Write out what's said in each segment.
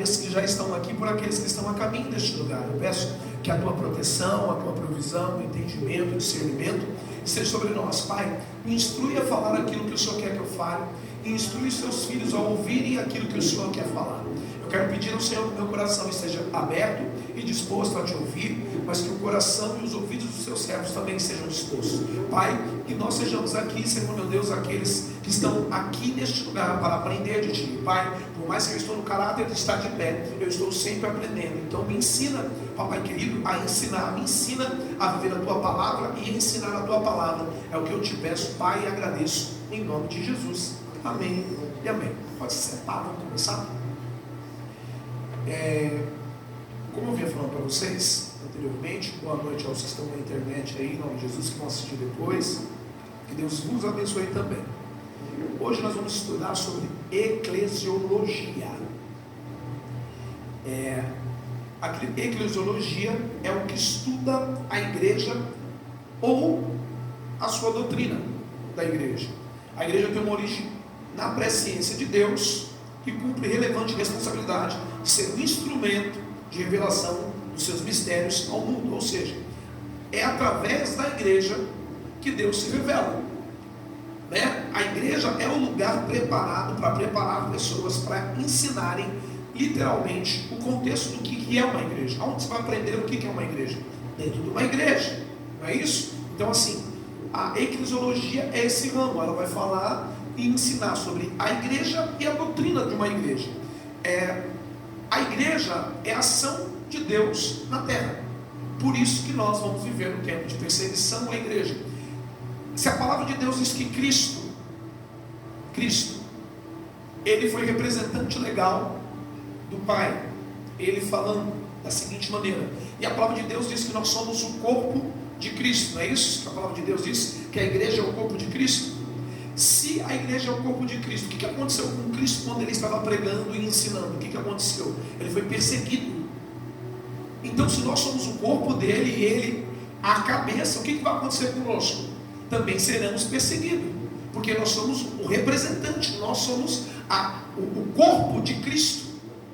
desses que já estão aqui, por aqueles que estão a caminho deste lugar. Eu peço que a tua proteção, a tua provisão, o entendimento, o discernimento seja sobre nós. Pai, me instrui a falar aquilo que o Senhor quer que eu fale, e instrui os seus filhos a ouvirem aquilo que o Senhor quer falar. Eu quero pedir ao Senhor que o meu coração esteja aberto e disposto a te ouvir, mas que o coração e os ouvidos dos seus servos também sejam dispostos. Pai, que nós sejamos aqui, Senhor meu Deus, aqueles que estão aqui neste lugar para aprender de Ti. Pai, por mais que eu estou no caráter de estar de pé, eu estou sempre aprendendo. Então me ensina, Papai querido, a ensinar, me ensina a viver a Tua palavra e ensinar a Tua palavra. É o que eu te peço, Pai, e agradeço em nome de Jesus. Amém e amém. Pode se sentar, vamos começar. Como eu vinha falando para vocês anteriormente, boa noite aos que estão na internet aí, em nome de Jesus, que vão assistir depois. Que Deus vos abençoe também. Hoje nós vamos estudar sobre eclesiologia. A eclesiologia é o que estuda a igreja ou a sua doutrina da igreja. A igreja tem uma origem na presciência de Deus, que cumpre relevante responsabilidade de ser um instrumento de revelação dos seus mistérios ao mundo. Ou seja, é através da igreja que Deus se revela, né? A igreja é o lugar preparado para preparar pessoas para ensinarem literalmente o contexto do que é uma igreja. Onde você vai aprender o que é uma igreja? Dentro de uma igreja, não é isso? Então assim, a eclesiologia é esse ramo. Ela vai falar e ensinar sobre a igreja e a doutrina de uma igreja. A igreja é a ação de Deus na terra. Por isso que nós vamos viver no tempo de perseguição à igreja. Se a palavra de Deus diz que Cristo, ele foi representante legal do Pai, ele falando da seguinte maneira, e a palavra de Deus diz que nós somos o corpo de Cristo, não é isso que a palavra de Deus diz? Que a igreja é o corpo de Cristo. Se a igreja é o corpo de Cristo, o que aconteceu com Cristo quando ele estava pregando e ensinando? O que aconteceu? Ele foi perseguido. Então, se nós somos o corpo dele e ele a cabeça, o que vai acontecer conosco? Também seremos perseguidos, porque nós somos o representante, nós somos o corpo de Cristo.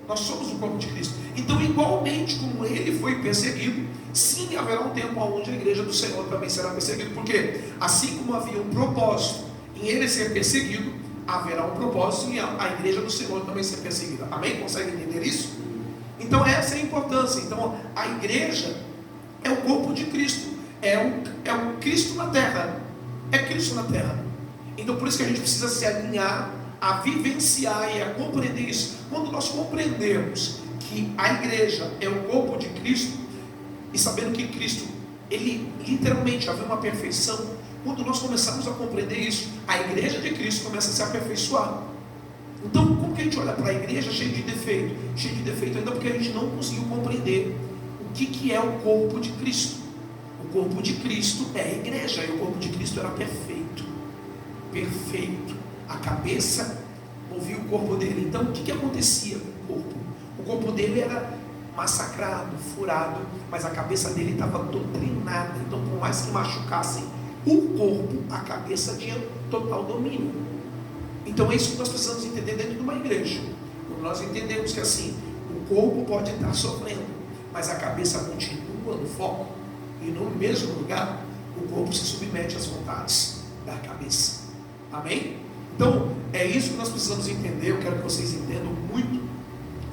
Nós somos o corpo de Cristo. Então, igualmente como ele foi perseguido, sim, haverá um tempo onde a igreja do Senhor também será perseguida. Porque assim como havia um propósito em ele ser perseguido, haverá um propósito em a igreja do Senhor também ser perseguida. Amém? Consegue entender isso? Então essa é a importância. Então a igreja é o corpo de Cristo, é o Cristo na terra, é Cristo na terra. Então por isso que a gente precisa se alinhar a vivenciar e a compreender isso. Quando nós compreendemos que a igreja é o corpo de Cristo, e sabendo que Cristo, ele literalmente havia uma perfeição, quando nós começamos a compreender isso, a igreja de Cristo começa a se aperfeiçoar. Então, como que a gente olha para a igreja cheia de defeito? Cheia de defeito ainda porque a gente não conseguiu compreender o que é o corpo de Cristo. O corpo de Cristo é a igreja, e o corpo de Cristo era perfeito. Perfeito. A cabeça movia o corpo dele. Então, o que acontecia com o corpo? O corpo dele era massacrado, furado, mas a cabeça dele estava doutrinada. Então, por mais que machucassem o corpo, a cabeça tinha total domínio. Então é isso que nós precisamos entender dentro de uma igreja. Quando nós entendemos que assim, o corpo pode estar sofrendo, mas a cabeça continua no foco, e no mesmo lugar, o corpo se submete às vontades da cabeça. Amém? Então é isso que nós precisamos entender. Eu quero que vocês entendam muito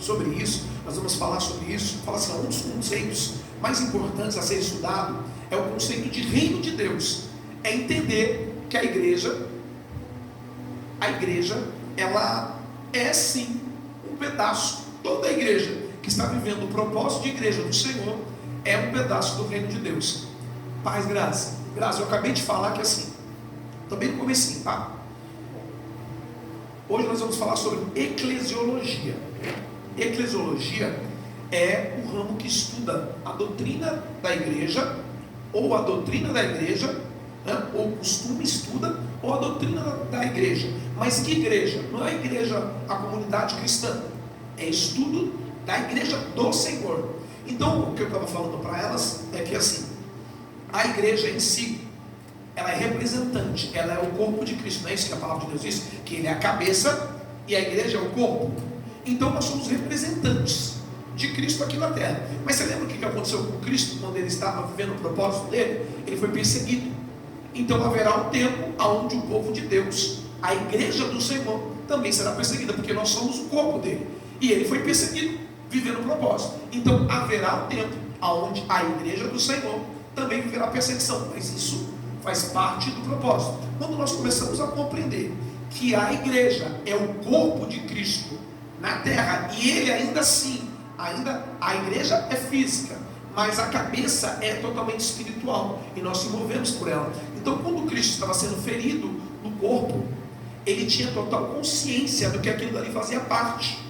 sobre isso. Nós vamos falar sobre isso. Fala assim, um dos conceitos mais importantes a ser estudado é o conceito de reino de Deus. É entender que a igreja, ela é sim um pedaço. Toda a igreja que está vivendo o propósito de igreja do Senhor é um pedaço do reino de Deus. Paz, graça. Graça, eu acabei de falar que assim, também no comecinho, tá? Hoje nós vamos falar sobre eclesiologia. Eclesiologia é o ramo que estuda a doutrina da igreja, ou a doutrina da igreja, né? Ou o costume estuda, ou a doutrina da igreja. Mas que igreja? Não é a igreja, a comunidade cristã, é estudo da igreja do Senhor. Então o que eu estava falando para elas é que assim, a igreja em si, ela é representante, ela é o corpo de Cristo. Não é isso que a palavra de Deus diz? Que ele é a cabeça e a igreja é o corpo. Então nós somos representantes de Cristo aqui na terra. Mas você lembra o que aconteceu com Cristo quando ele estava vivendo o propósito dele? Ele foi perseguido. Então haverá um tempo onde o povo de Deus, a igreja do Senhor, também será perseguida, porque nós somos o corpo dele. E ele foi perseguido, vivendo o propósito. Então haverá um tempo onde a igreja do Senhor também viverá perseguição. Mas isso faz parte do propósito. Quando nós começamos a compreender que a igreja é o corpo de Cristo na terra, e ele ainda assim, a igreja é física, mas a cabeça é totalmente espiritual, e nós se movemos por ela. Então quando Cristo estava sendo ferido no corpo, ele tinha total consciência do que aquilo ali fazia parte.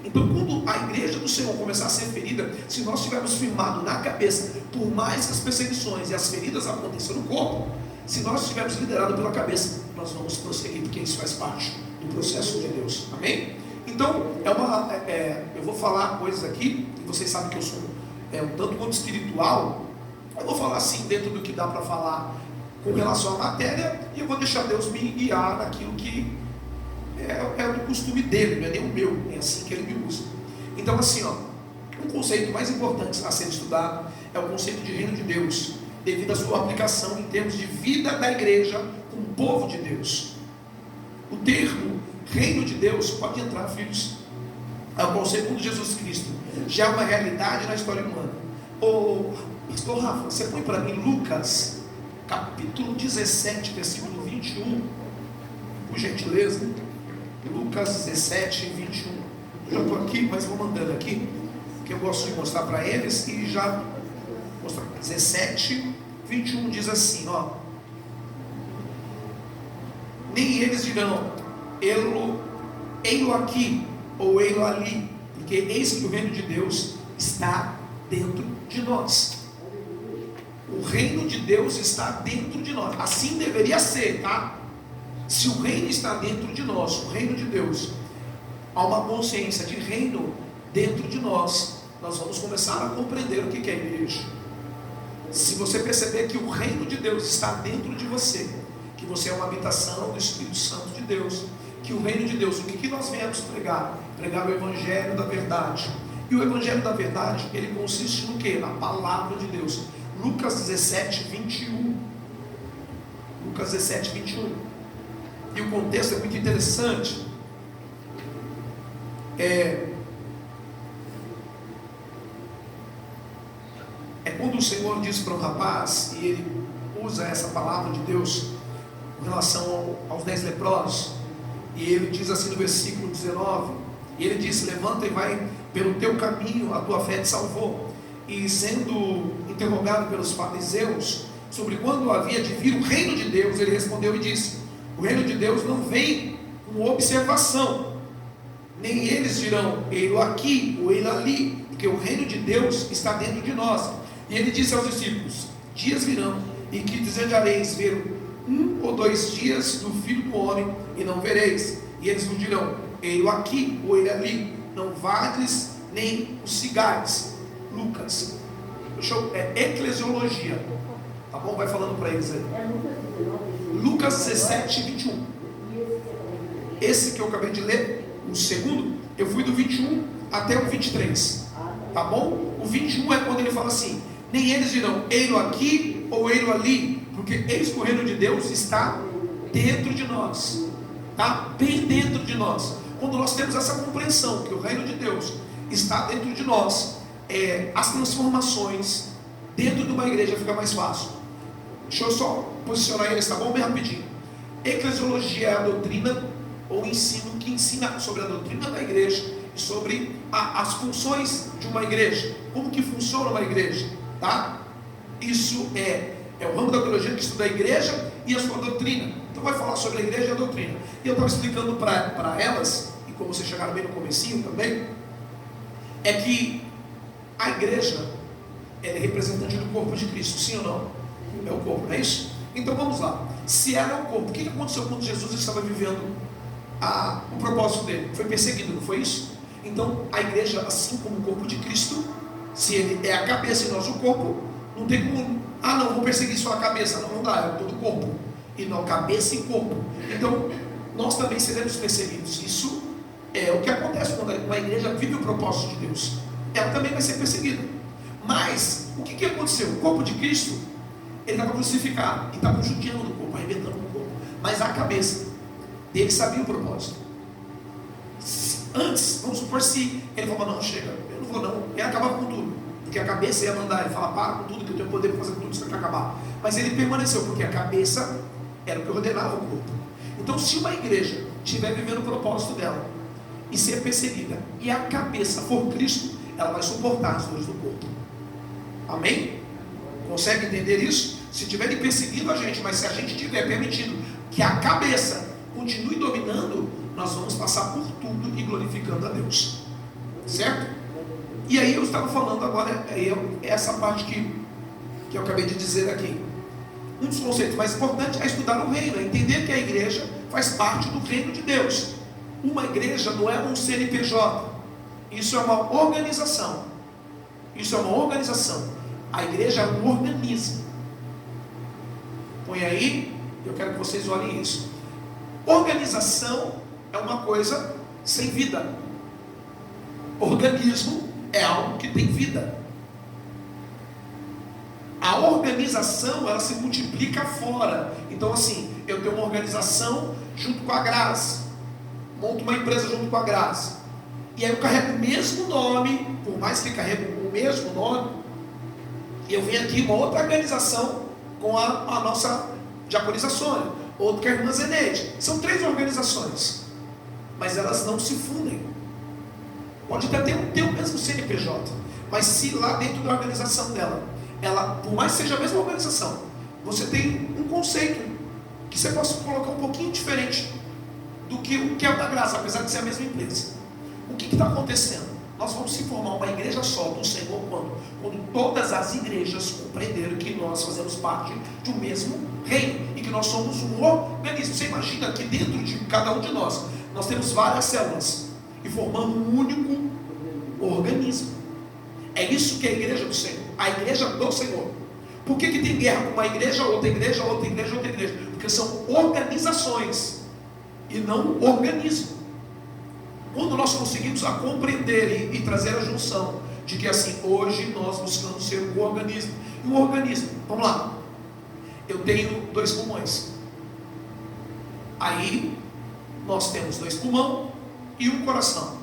Então quando a igreja do Senhor começar a ser ferida, se nós estivermos firmados na cabeça, por mais que as perseguições e as feridas aconteçam no corpo, se nós estivermos liderados pela cabeça, nós vamos prosseguir, porque isso faz parte do processo de Deus. Amém? Então, eu vou falar coisas aqui, e vocês sabem que eu sou um tanto quanto espiritual. Eu vou falar assim, dentro do que dá para falar com relação à matéria, e eu vou deixar Deus me guiar naquilo que é do costume dele, não é nem o meu, é assim que ele me usa. Então assim, um conceito mais importante a ser estudado é o conceito de reino de Deus, devido à sua aplicação em termos de vida da igreja com o povo de Deus. O termo reino de Deus pode entrar, filhos, é o conceito de Jesus Cristo, já é uma realidade na história humana. Pastor Rafa, você põe para mim Lucas capítulo 17, versículo 21, por gentileza. Lucas 17, 21. Eu já estou aqui, mas vou mandando aqui, porque eu gosto de mostrar para eles e já mostrar. 17, 21 diz assim, nem eles dirão, ei-lo aqui, ou ei-lo ali, porque eis que o reino de Deus está dentro de nós. O reino de Deus está dentro de nós. Assim deveria ser, tá? Se o reino está dentro de nós, o reino de Deus, há uma consciência de reino dentro de nós, nós vamos começar a compreender o que é igreja. Se você perceber que o reino de Deus está dentro de você, que você é uma habitação do Espírito Santo de Deus, que o reino de Deus, o que nós viemos pregar? Pregar o Evangelho da verdade. E o Evangelho da verdade, ele consiste no que? Na palavra de Deus. Lucas 17, 21. Lucas 17, 21. E o contexto é muito interessante. É quando o Senhor diz para um rapaz, e ele usa essa palavra de Deus com relação aos 10 leprosos, e ele diz assim no versículo 19, e ele diz: levanta e vai pelo teu caminho, a tua fé te salvou. E sendo interrogado pelos fariseus sobre quando havia de vir o reino de Deus, ele respondeu e disse: o reino de Deus não vem com observação, nem eles dirão, ei-lo aqui ou ei-lo ali, porque o reino de Deus está dentro de nós. E ele disse aos discípulos: dias virão em que desejareis ver 1 ou 2 dias do Filho do Homem, e não vereis. E eles vos dirão, ei-lo aqui ou ei-lo ali, não vades nem os cigais. Lucas, eclesiologia, tá bom? Vai falando para eles aí. Lucas 17, 21. Esse que eu acabei de ler, o segundo, eu fui do 21 até o 23, tá bom? O 21 é quando ele fala assim: nem eles dirão, ei-lo aqui ou ei-lo ali, porque eis que o reino de Deus está dentro de nós, tá? Bem dentro de nós. Quando nós temos essa compreensão que o reino de Deus está dentro de nós, as transformações dentro de uma igreja fica mais fácil. Deixa eu só posicionar eles, tá bom? Bem rapidinho. Eclesiologia é a doutrina ou ensino que ensina sobre a doutrina da igreja e sobre as funções de uma igreja, como que funciona uma igreja, tá? Isso é o ramo da teologia que estuda a igreja e a sua doutrina. Então vai falar sobre a igreja e a doutrina. E eu estava explicando para elas, e como vocês chegaram bem no comecinho também, é que a igreja é representante do corpo de Cristo, sim ou não? É o corpo, não é isso? Então vamos lá. Se ela é o corpo, o que aconteceu quando Jesus estava vivendo o propósito dele? Foi perseguido, não foi isso? Então a igreja, assim como o corpo de Cristo, se ele é a cabeça e nós o corpo, não tem como, não, vou perseguir só a cabeça, não dá, é todo o corpo, e não cabeça e corpo. Então nós também seremos perseguidos. Isso É o que acontece quando uma igreja vive o propósito de Deus. Ela também vai ser perseguida. Mas, o que aconteceu? O corpo de Cristo, ele estava crucificado, e estava judiando do corpo, arrebentando do corpo. Mas a cabeça dele sabia o propósito. Antes, vamos supor, se ele falava, não, chega, eu não vou não, ele acabava com tudo. Porque a cabeça ia mandar, ele fala, para com tudo, que eu tenho poder para fazer tudo isso para acabar. Mas ele permaneceu, porque a cabeça era o que ordenava o corpo. Então, se uma igreja estiver vivendo o propósito dela e ser perseguida, e a cabeça for Cristo, ela vai suportar as dores do corpo. Amém? Consegue entender isso? Se estiverem perseguindo a gente, mas se a gente estiver permitindo que a cabeça continue dominando, nós vamos passar por tudo e glorificando a Deus. Certo? E aí eu estava falando agora, essa parte que eu acabei de dizer aqui. Um dos conceitos mais importantes é estudar o reino, é entender que a igreja faz parte do reino de Deus. Uma igreja não é um CNPJ, isso é uma organização. Isso é uma organização. A igreja é um organismo. Põe aí, eu quero que vocês olhem isso. Organização é uma coisa sem vida. Organismo é algo que tem vida. A organização, ela se multiplica fora. Então assim, eu tenho uma organização junto com a Graça, monto uma empresa junto com a Graça, e aí eu carrego o mesmo nome, por mais que carregue o mesmo nome, e eu venho aqui uma outra organização com a nossa diaconisa Sônia, outra que é a irmã Zeneide. São 3 organizações, mas elas não se fundem. Pode até ter o mesmo CNPJ, mas se lá dentro da organização dela, ela, por mais que seja a mesma organização, você tem um conceito que você possa colocar um pouquinho diferente do que o que é o da Graça, apesar de ser a mesma empresa. O que está acontecendo? Nós vamos se formar uma igreja só do Senhor quando todas as igrejas compreenderam que nós fazemos parte de um mesmo reino e que nós somos um organismo. Você imagina que dentro de cada um de nós temos várias células e formamos um único organismo. É isso que é a igreja do Senhor, a igreja do Senhor. Por que tem guerra com uma igreja, outra igreja, outra igreja, outra igreja? Porque são organizações e não organismo. Quando nós conseguimos a compreender e trazer a junção de que assim, hoje nós buscamos ser um organismo. E um organismo, vamos lá, eu tenho 2 pulmões, aí nós temos 2 pulmões e um coração,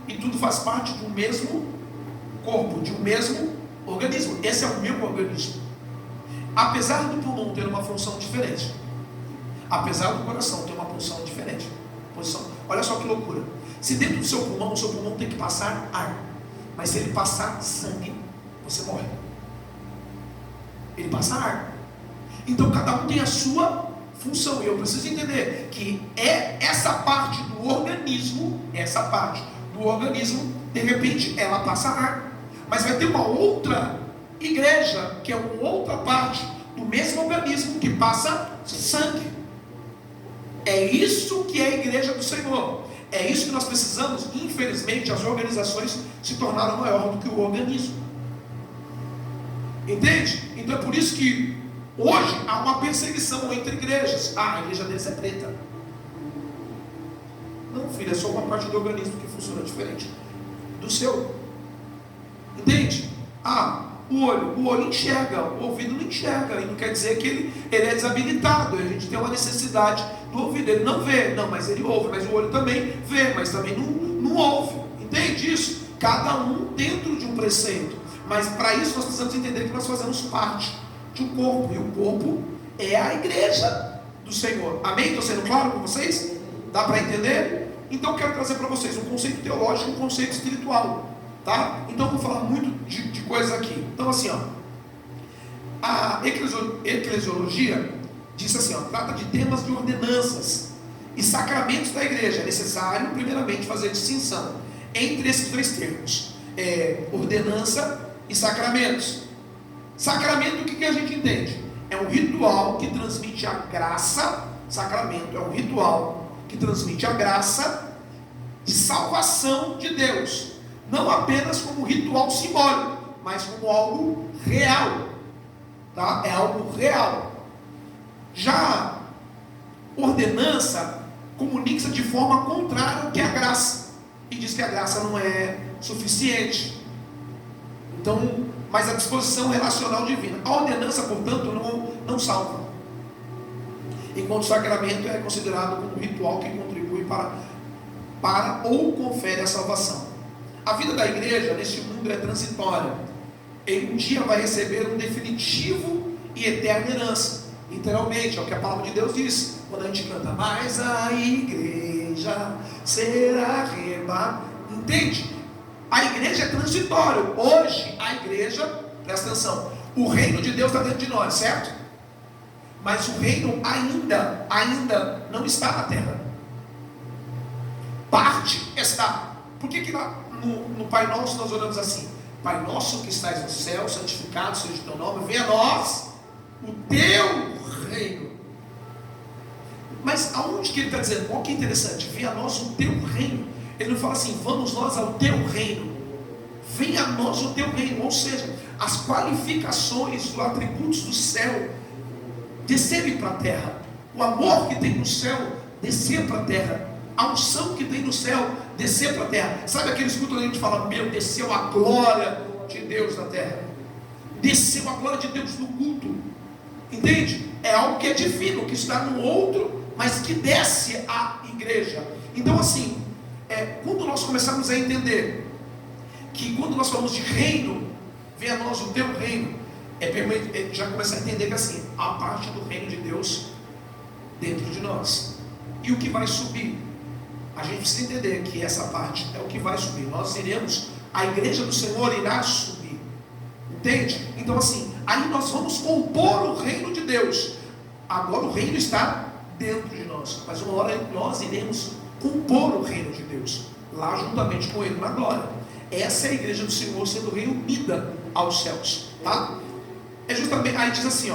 e tudo faz parte de um mesmo corpo, de um mesmo organismo. Esse é o meu organismo. Apesar do pulmão ter uma função diferente, apesar do coração ter uma função diferente, olha só que loucura. Se dentro do seu pulmão, o seu pulmão tem que passar ar, mas se ele passar sangue, você morre. Ele passa ar. Então cada um tem a sua função, e eu preciso entender que é essa parte do organismo, de repente ela passa ar, mas vai ter uma outra igreja, que é uma outra parte do mesmo organismo, que passa sangue. É isso que é a igreja do Senhor. É isso que nós precisamos. Infelizmente, as organizações se tornaram maior do que o organismo. Entende? Então é por isso que hoje há uma perseguição entre igrejas. A igreja deles é preta. Não, filho, é só uma parte do organismo que funciona diferente do seu. Entende? O olho enxerga, o ouvido não enxerga, e não quer dizer que ele é desabilitado. A gente tem uma necessidade do ouvido, ele não vê, não, mas ele ouve, mas o olho também vê, mas também não ouve. Entende isso? Cada um dentro de um preceito, mas para isso nós precisamos entender que nós fazemos parte de um corpo, e o corpo é a igreja do Senhor. Amém? Estou sendo claro com vocês? Dá para entender? Então eu quero trazer para vocês um conceito teológico e um conceito espiritual. Tá? Então eu vou falar muito de coisas aqui. Então assim, a eclesiologia diz assim, trata de temas de ordenanças e sacramentos da igreja. É necessário primeiramente fazer distinção entre esses 2 termos, ordenança e sacramentos. Sacramento, o que a gente entende? É um ritual que transmite a graça. Sacramento é um ritual que transmite a graça de salvação de Deus, não apenas como ritual simbólico, mas como algo real, tá? É algo real. Já ordenança comunica de forma contrária ao que é a graça, e diz que a graça não é suficiente. Então, mas a disposição relacional divina. A ordenança, portanto, não salva, enquanto o sacramento é considerado como um ritual que contribui para ou confere a salvação. A vida da igreja neste mundo é transitória. Em um dia vai receber um definitivo e eterna herança. Literalmente, é o que a palavra de Deus diz quando a gente canta: mas a igreja será arrebatada. Entende? A igreja é transitória. Hoje a igreja, presta atenção, o reino de Deus está dentro de nós, certo? Mas o reino ainda não está na terra. Parte está. Por que lá no Pai Nosso nós oramos assim: Pai nosso que estás no céu, santificado seja o teu nome, venha a nós o teu reino. Mas aonde que ele está dizendo? Olha que interessante, venha a nós o teu reino. Ele não fala assim: vamos nós ao teu reino. Venha a nós o teu reino. Ou seja, as qualificações, os atributos do céu descerem para a terra. O amor que tem no céu descer para a terra. A unção que tem no céu descer para a terra. Sabe aqueles cultos onde a gente fala: meu, desceu a glória de Deus na terra. Desceu a glória de Deus no culto. Entende? É algo que é divino, que está no outro, mas que desce à igreja. Então assim, quando nós começarmos a entender que quando nós falamos de reino, venha a nós o teu reino, já começar a entender que assim, a parte do reino de Deus dentro de nós. E o que vai subir? A gente precisa entender que essa parte é o que vai subir. Nós iremos, a igreja do Senhor irá subir. Entende? Então assim, aí nós vamos compor o reino de Deus. Agora o reino está dentro de nós, mas uma hora nós iremos compor o reino de Deus, lá juntamente com ele na glória. Essa é a igreja do Senhor sendo reunida aos céus, tá? Aí diz assim,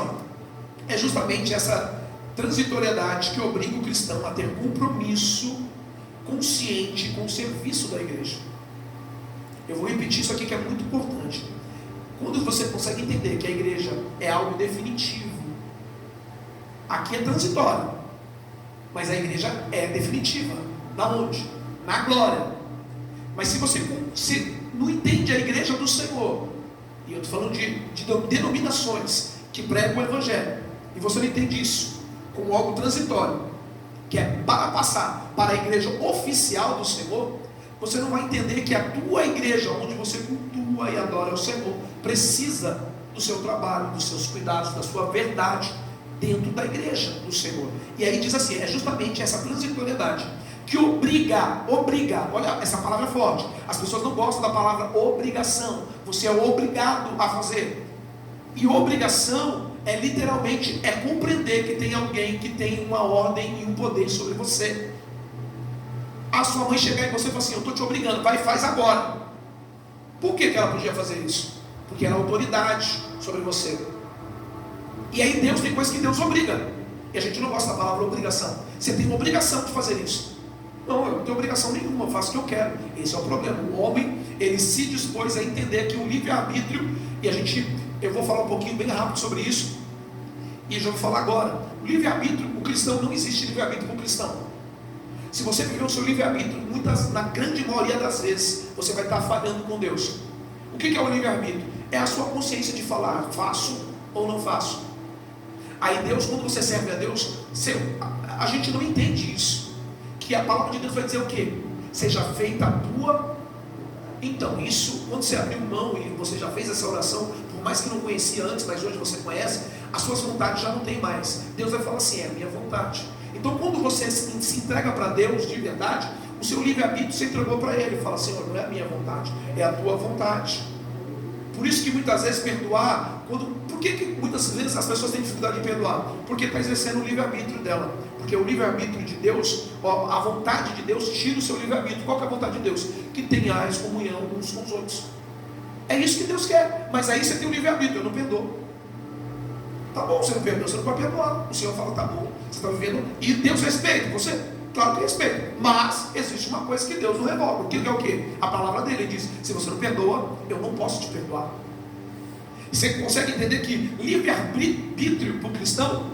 é justamente essa transitoriedade que obriga o cristão a ter compromisso consciente com o serviço da igreja. Eu vou repetir isso aqui que é muito importante. Quando você consegue entender que a igreja é algo definitivo, aqui é transitório, mas a igreja é definitiva. Da onde? Na glória. Mas se você não entende a igreja do Senhor, e eu estou falando de denominações que pregam o evangelho, e você não entende isso como algo transitório, que é para passar para a igreja oficial do Senhor, você não vai entender que a tua igreja, onde você cultua e adora o Senhor, precisa do seu trabalho, dos seus cuidados, da sua verdade dentro da igreja do Senhor. E aí diz assim, é justamente essa transitoriedade que obriga, olha, essa palavra é forte. As pessoas não gostam da palavra obrigação. Você é obrigado a fazer. E obrigação literalmente compreender que tem alguém que tem uma ordem e um poder sobre você. A sua mãe chegar em você e falar assim: eu estou te obrigando, vai e faz agora. Por que ela podia fazer isso? Porque ela é autoridade sobre você. E aí Deus, tem coisas que Deus obriga, e a gente não gosta da palavra obrigação. Você tem uma obrigação de fazer isso. Não, eu não tenho obrigação nenhuma, eu faço o que eu quero. Esse é o problema. O homem, ele se dispôs a entender que o livre-arbítrio, e eu vou falar um pouquinho bem rápido sobre isso, e já vou falar agora. O livre-arbítrio, o cristão, não existe livre-arbítrio para o cristão. Se você viver o seu livre-arbítrio, na grande maioria das vezes, você vai estar falhando com Deus. O que é o livre-arbítrio? É a sua consciência de falar: faço ou não faço. Aí Deus, quando você serve a Deus, a gente não entende isso, que a palavra de Deus vai dizer o quê? Seja feita a tua. Então isso, quando você abriu mão e você já fez essa oração, por mais que não conhecia antes, mas hoje você conhece, as suas vontades já não tem mais. Deus vai falar assim: é a minha vontade. Então quando você se entrega para Deus de verdade, o seu livre-arbítrio se entregou para Ele. Fala: Senhor, não é a minha vontade, é a tua vontade. Por isso que muitas vezes perdoar, por que muitas vezes as pessoas têm dificuldade de perdoar? Porque está exercendo o livre-arbítrio dela. Porque o livre-arbítrio de Deus, a vontade de Deus tira o seu livre-arbítrio. Qual que é a vontade de Deus? Que tenhais comunhão uns com os outros. É isso que Deus quer. Mas aí você tem o livre-arbítrio: eu não perdoo. Tá bom, você não perdoa, você não pode perdoar. O Senhor fala: tá bom, você está vivendo. E Deus respeita você? Claro que respeita. Mas existe uma coisa que Deus não revoga. Que é o quê? A palavra dele diz: se você não perdoa, eu não posso te perdoar. Você consegue entender que livre-arbítrio para o cristão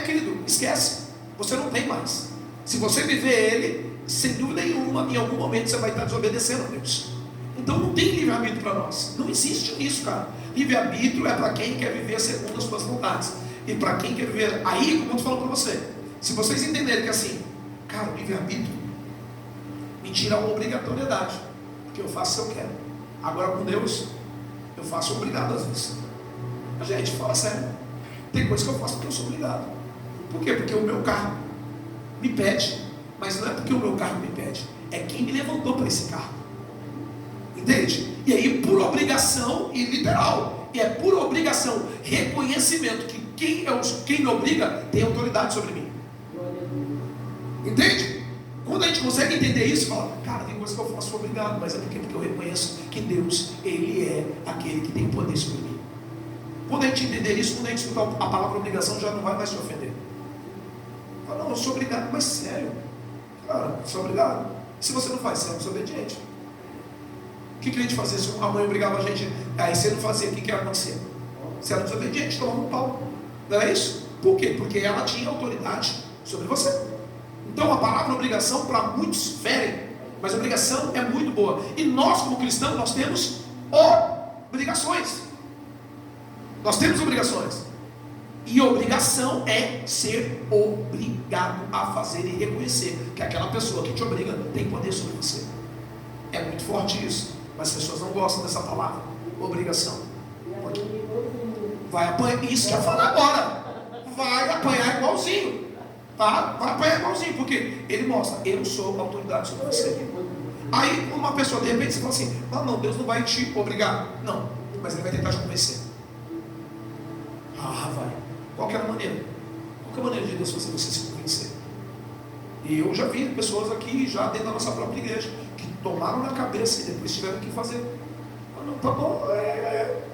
querido, esquece. Você não tem mais. Se você viver ele, sem dúvida nenhuma, em algum momento você vai estar desobedecendo a Deus. Então não tem livre-arbítrio para nós. Não existe isso, cara. Livre-arbítrio é para quem quer viver segundo as suas vontades. E para quem quer viver. Aí, como eu estou falando para você, se vocês entenderem que assim, cara, o livre-arbítrio me tira a obrigatoriedade, porque eu faço se eu quero. Agora com Deus, eu faço obrigado às vezes. A gente, fala sério. Tem coisa que eu faço porque eu sou obrigado. Por quê? Porque o meu carro me pede. Mas não é porque o meu carro me pede, é quem me levantou para esse carro. Entende? E aí, por obrigação e literal, e é por obrigação, reconhecimento que quem me obriga tem autoridade sobre mim. Entende? Quando a gente consegue entender isso, fala, cara, tem coisa que eu faço obrigado, mas é porque eu reconheço que Deus, Ele é aquele que tem poder sobre mim. Quando a gente entender isso, quando a gente escutar a palavra obrigação, já não vai mais te ofender. Fala, não, eu sou obrigado, mas sério. Cara, sou obrigado. Se você não faz, você é desobediente. O que a gente fazia se a mãe obrigava a gente? Aí você não fazia, o que ia acontecer? Você era desobediente, tomava um pau. Não é isso? Por quê? Porque ela tinha autoridade sobre você. Então a palavra obrigação para muitos fere, mas obrigação é muito boa. E nós como cristãos, nós temos obrigações. Nós temos obrigações. E obrigação é ser obrigado a fazer e reconhecer que aquela pessoa que te obriga tem poder sobre você. É muito forte isso, mas as pessoas não gostam dessa palavra, obrigação. Vai apanhar, isso que eu falo agora. Vai apanhar igualzinho, tá? Vai apanhar igualzinho, porque ele mostra, eu sou autoridade sobre você. Aí uma pessoa, de repente, você fala assim, não, Deus não vai te obrigar. Não, mas Ele vai tentar te convencer. Vai. Qual é a maneira? Qual é a maneira de Deus fazer você se convencer? E eu já vi pessoas aqui, já dentro da nossa própria igreja, que tomaram na cabeça e depois tiveram que fazer. Não, tá bom,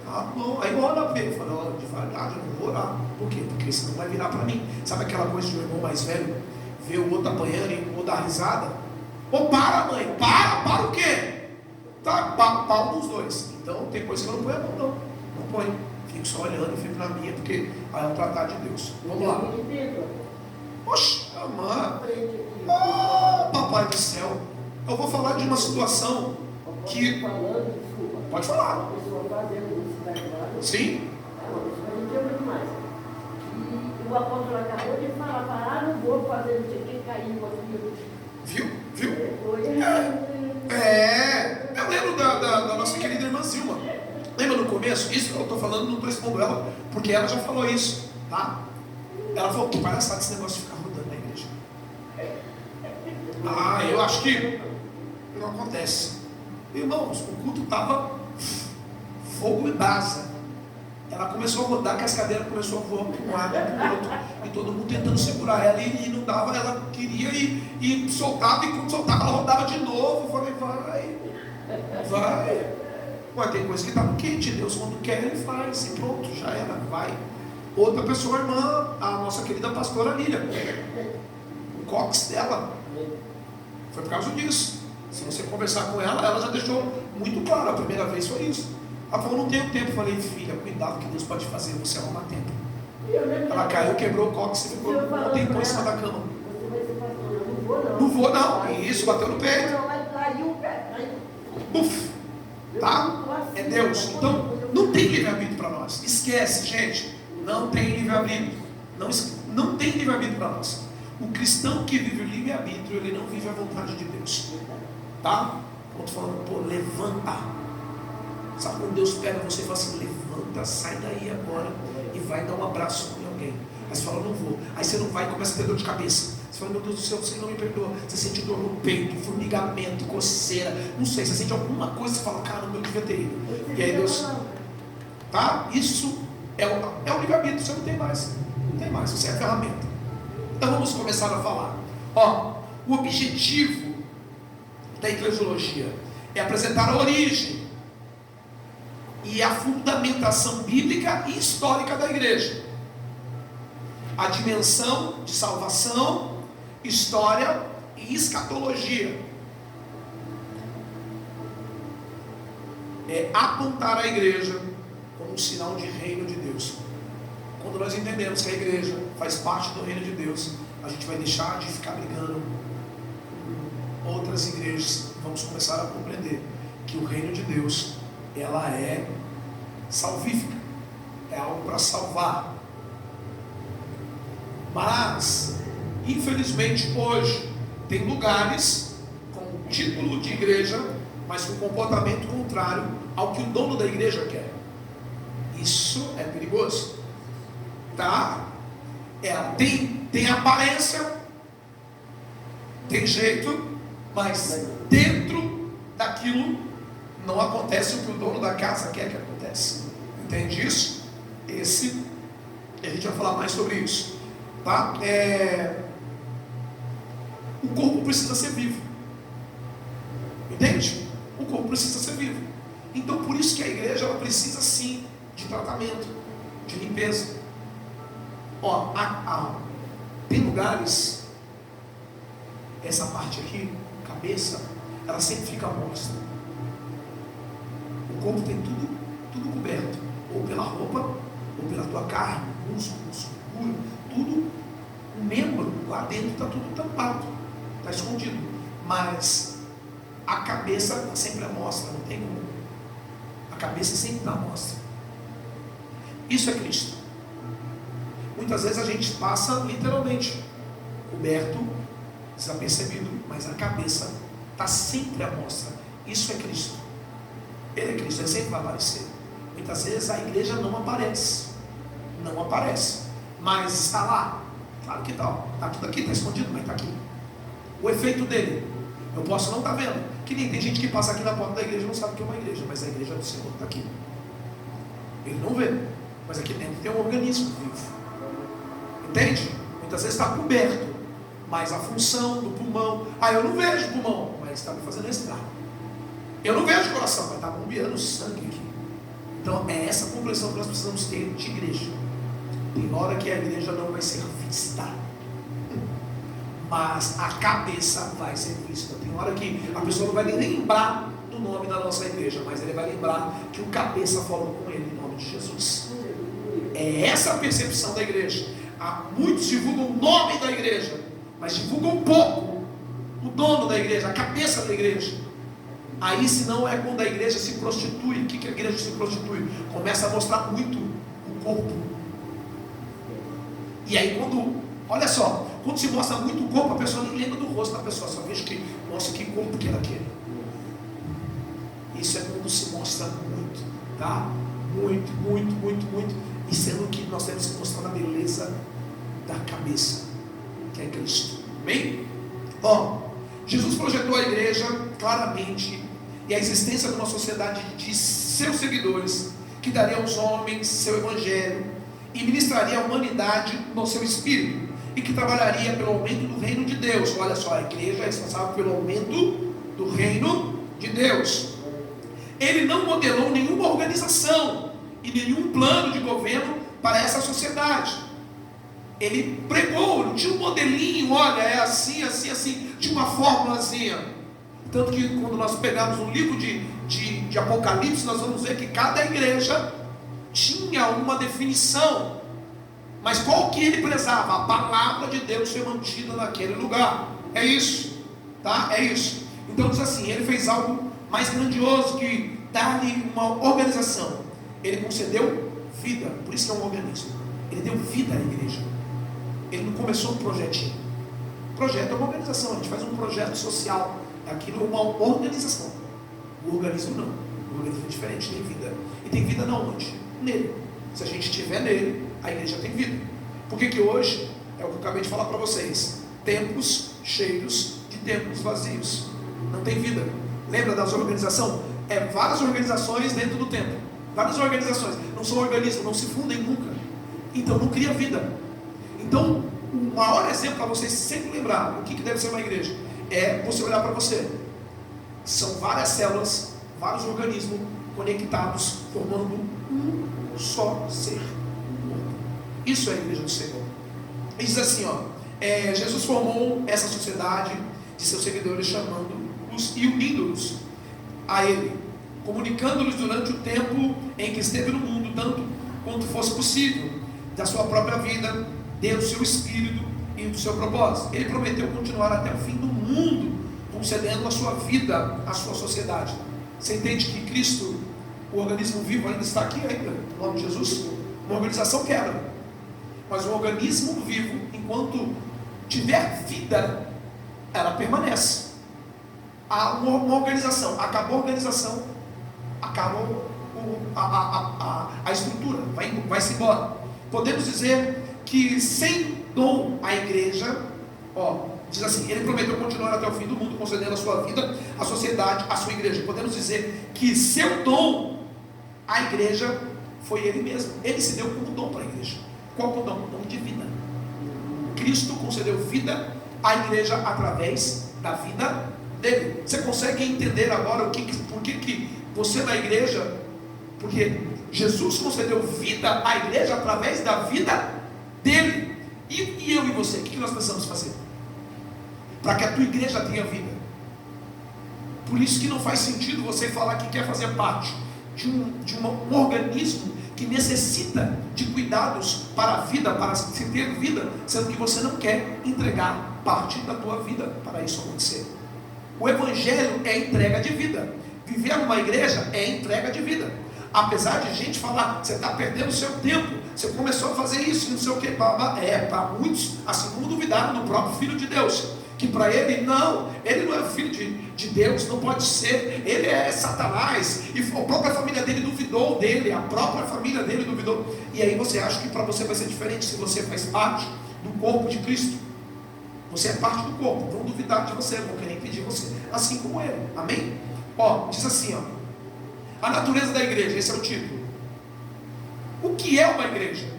tá bom. Aí ora, Pedro. Eu falei, devagar, eu não vou orar. Por quê? Porque senão vai virar para mim. Sabe aquela coisa de um irmão mais velho, ver o outro apanhando e o outro dar risada? Para, mãe, para o quê? Tá, pau nos dois. Então tem coisa que eu não ponho a mão, não. Não põe. Fico só olhando, fico na minha, porque aí é o tratar de Deus. Vamos lá. Oxe, amar. Papai do céu. Eu vou falar de uma situação que. Pode falar. Sim. O apóstolo acabou de falar, não vou fazer não sei o que, caiu aqui. Viu? Eu lembro da nossa querida irmã Zilma. Lembra no começo? Isso que eu estou falando, não estou expondo ela, porque ela já falou isso, tá? Ela falou, que palhaçada esse negócio de ficar rodando na igreja. Eu acho que não acontece. Irmãos, o culto estava fogo e brasa. Ela começou a rodar, que as cadeiras começou a voar para um lado, para o outro, e todo mundo tentando segurar ela, e não dava, ela queria e soltava, e quando soltava, ela rodava de novo. Eu falei, vai. Ué, tem coisa que está no kit, Deus quando quer Ele faz, e pronto, já era, vai. Outra pessoa, irmã, a nossa querida pastora Lília, o cox dela, foi por causa disso. Se você conversar com ela, ela já deixou muito claro, a primeira vez foi isso. Ela falou, não tenho tempo. Eu falei, filha, cuidado que Deus pode fazer, você arruma tempo. Ela caiu, quebrou o cox e ficou um tempo em cima da cama. Não vou não, isso, bateu no peito. Buf. Tá? É Deus. Então, não tem livre-arbítrio para nós. Esquece, gente. Não tem livre-arbítrio. Não tem livre-arbítrio para nós. O cristão que vive o livre-arbítrio, ele não vive a vontade de Deus. Tá? Como eu estou falando, levanta. Sabe quando Deus pega você e fala assim, levanta, sai daí agora e vai dar um abraço em alguém. Aí você fala, não vou. Aí você não vai e começa a ter dor de cabeça. Você fala, meu Deus do céu, você não me perdoa. Você sente dor no peito, formigamento, coceira, não sei, você sente alguma coisa e fala, caramba, eu devia ter ido. E aí Deus, tá? Isso é o livre-arbítrio, você não tem mais. Não tem mais, você é a ferramenta. Então vamos começar a falar. O objetivo da eclesiologia é apresentar a origem e a fundamentação bíblica e histórica da igreja. A dimensão de salvação, história e escatologia. É apontar a igreja como um sinal de reino de Deus. Quando nós entendemos que a igreja faz parte do reino de Deus, a gente vai deixar de ficar brigando com outras igrejas. Vamos começar a compreender que o reino de Deus, ela é salvífica, é algo para salvar. Mas, infelizmente, hoje tem lugares com título de igreja, mas com comportamento contrário ao que o dono da igreja quer. Isso é perigoso, tá? Tem aparência, tem jeito, mas dentro daquilo não acontece o que o dono da casa quer que aconteça. Entende isso? A gente vai falar mais sobre isso, tá? O corpo precisa ser vivo, entende? O corpo precisa ser vivo. Então por isso que a igreja, ela precisa sim de tratamento, de limpeza. Ó, tem lugares, essa parte aqui, cabeça, ela sempre fica mostra. O corpo tem tudo coberto, ou pela roupa, ou pela tua carne, músculo, musculatura, tudo. O membro lá dentro está tudo tampado, está escondido. Mas a cabeça está sempre à mostra, não tem como. A cabeça sempre está à mostra. Isso é Cristo. Muitas vezes a gente passa literalmente coberto, desapercebido, mas a cabeça está sempre à mostra. Isso é Cristo. Ele é Cristo, ele sempre vai aparecer. Muitas vezes a igreja não aparece, mas está lá. Claro que está tudo aqui, está escondido, mas está aqui. O efeito dele, eu posso não estar vendo. Que nem tem gente que passa aqui na porta da igreja e não sabe que é uma igreja, mas a igreja do Senhor está aqui. Ele não vê, mas aqui dentro tem um organismo vivo. Entende? Muitas vezes está coberto, mas a função do pulmão, eu não vejo o pulmão, mas está me fazendo respirar. Eu não vejo o coração, mas está bombeando sangue aqui. Então é essa compreensão que nós precisamos ter de igreja. Tem hora que a igreja não vai ser vista, mas a cabeça vai ser vista. Tem hora que a pessoa não vai nem lembrar do nome da nossa igreja, mas ele vai lembrar que o cabeça falou com ele em nome de Jesus. É essa a percepção da igreja. Muitos divulgam o nome da igreja, mas divulgam pouco o dono da igreja, a cabeça da igreja. Aí senão é quando a igreja se prostitui. O que a igreja se prostitui? Começa a mostrar muito o corpo. E aí olha só, quando se mostra muito o corpo, a pessoa nem lembra do rosto da pessoa, só vejo que, nossa, que corpo que ela quer. Isso é quando se mostra muito, tá? Muito. E sendo que nós temos que mostrar a beleza da cabeça, que é Cristo. Amém? Jesus projetou a igreja claramente, e a existência de uma sociedade de seus seguidores, que daria aos homens seu evangelho, e ministraria a humanidade no seu espírito, e que trabalharia pelo aumento do reino de Deus. Olha só, a igreja é responsável pelo aumento do reino de Deus. Ele não modelou nenhuma organização e nenhum plano de governo para essa sociedade. Ele pregou, não tinha um modelinho, olha, é assim, tinha uma fórmulazinha. Tanto que quando nós pegamos um livro de Apocalipse, nós vamos ver que cada igreja tinha uma definição. Mas qual que ele prezava? A palavra de Deus ser mantida naquele lugar. É isso, tá? É isso. Então diz assim, ele fez algo mais grandioso que dar-lhe uma organização. Ele concedeu vida, por isso que é um organismo. Ele deu vida à igreja. Ele não começou um projetinho. Projeto é uma organização, a gente faz um projeto social. Aquilo é uma organização. O organismo não. O organismo é diferente, tem vida. E tem vida na onde? Nele. Se a gente estiver nele, a igreja tem vida. Por que hoje, é o que eu acabei de falar para vocês, templos cheios de templos vazios, não tem vida. Lembra das organizações? Várias organizações dentro do templo. Várias organizações, não são organismos, não se fundem nunca. Então não cria vida. Então o maior exemplo para vocês sempre lembrar o que deve ser uma igreja é você olhar para você. São várias células, vários organismos conectados, formando um só ser. Isso é a igreja do Senhor. E diz assim, Jesus formou essa sociedade de seus seguidores, chamando-os e unindo-os a Ele, comunicando-lhes durante o tempo em que esteve no mundo, tanto quanto fosse possível, da sua própria vida, deu o seu Espírito e do seu propósito. Ele prometeu continuar até o fim do mundo, concedendo a sua vida à sua sociedade. Você entende que Cristo, o organismo vivo, ainda está aqui ainda, no nome de Jesus? Uma organização quebra, mas um organismo vivo, enquanto tiver vida, ela permanece. Há uma organização, acabou a organização, acabou a estrutura, vai-se embora. Podemos dizer que sem dom a igreja, diz assim, ele prometeu continuar até o fim do mundo, concedendo a sua vida, a sociedade, a sua igreja. Podemos dizer que seu dom à igreja foi ele mesmo. Ele se deu como dom para a igreja. Qual é o dom? O dom de vida. Cristo concedeu vida à igreja através da vida dele. Você consegue entender agora por que você na igreja, porque Jesus concedeu vida à igreja através da vida dele. E eu e você, o que nós precisamos fazer para que a tua igreja tenha vida? Por isso que não faz sentido você falar que quer fazer parte de um organismo que necessita de cuidados para a vida, para se ter vida, sendo que você não quer entregar parte da tua vida para isso acontecer. O evangelho é entrega de vida. Viver numa igreja é entrega de vida. Apesar de gente falar, você está perdendo o seu tempo, você começou a fazer isso, não sei o que, para muitos, assim como duvidaram do próprio Filho de Deus, que para ele não é filho de Deus, não pode ser, ele é Satanás, e a própria família dele duvidou dele, a própria família dele duvidou. E aí você acha que para você vai ser diferente se você faz parte do corpo de Cristo? Você é parte do corpo, vão duvidar de você, vão querer impedir você, assim como ele, amém? Diz assim, a natureza da igreja, esse é o título. O que é uma igreja?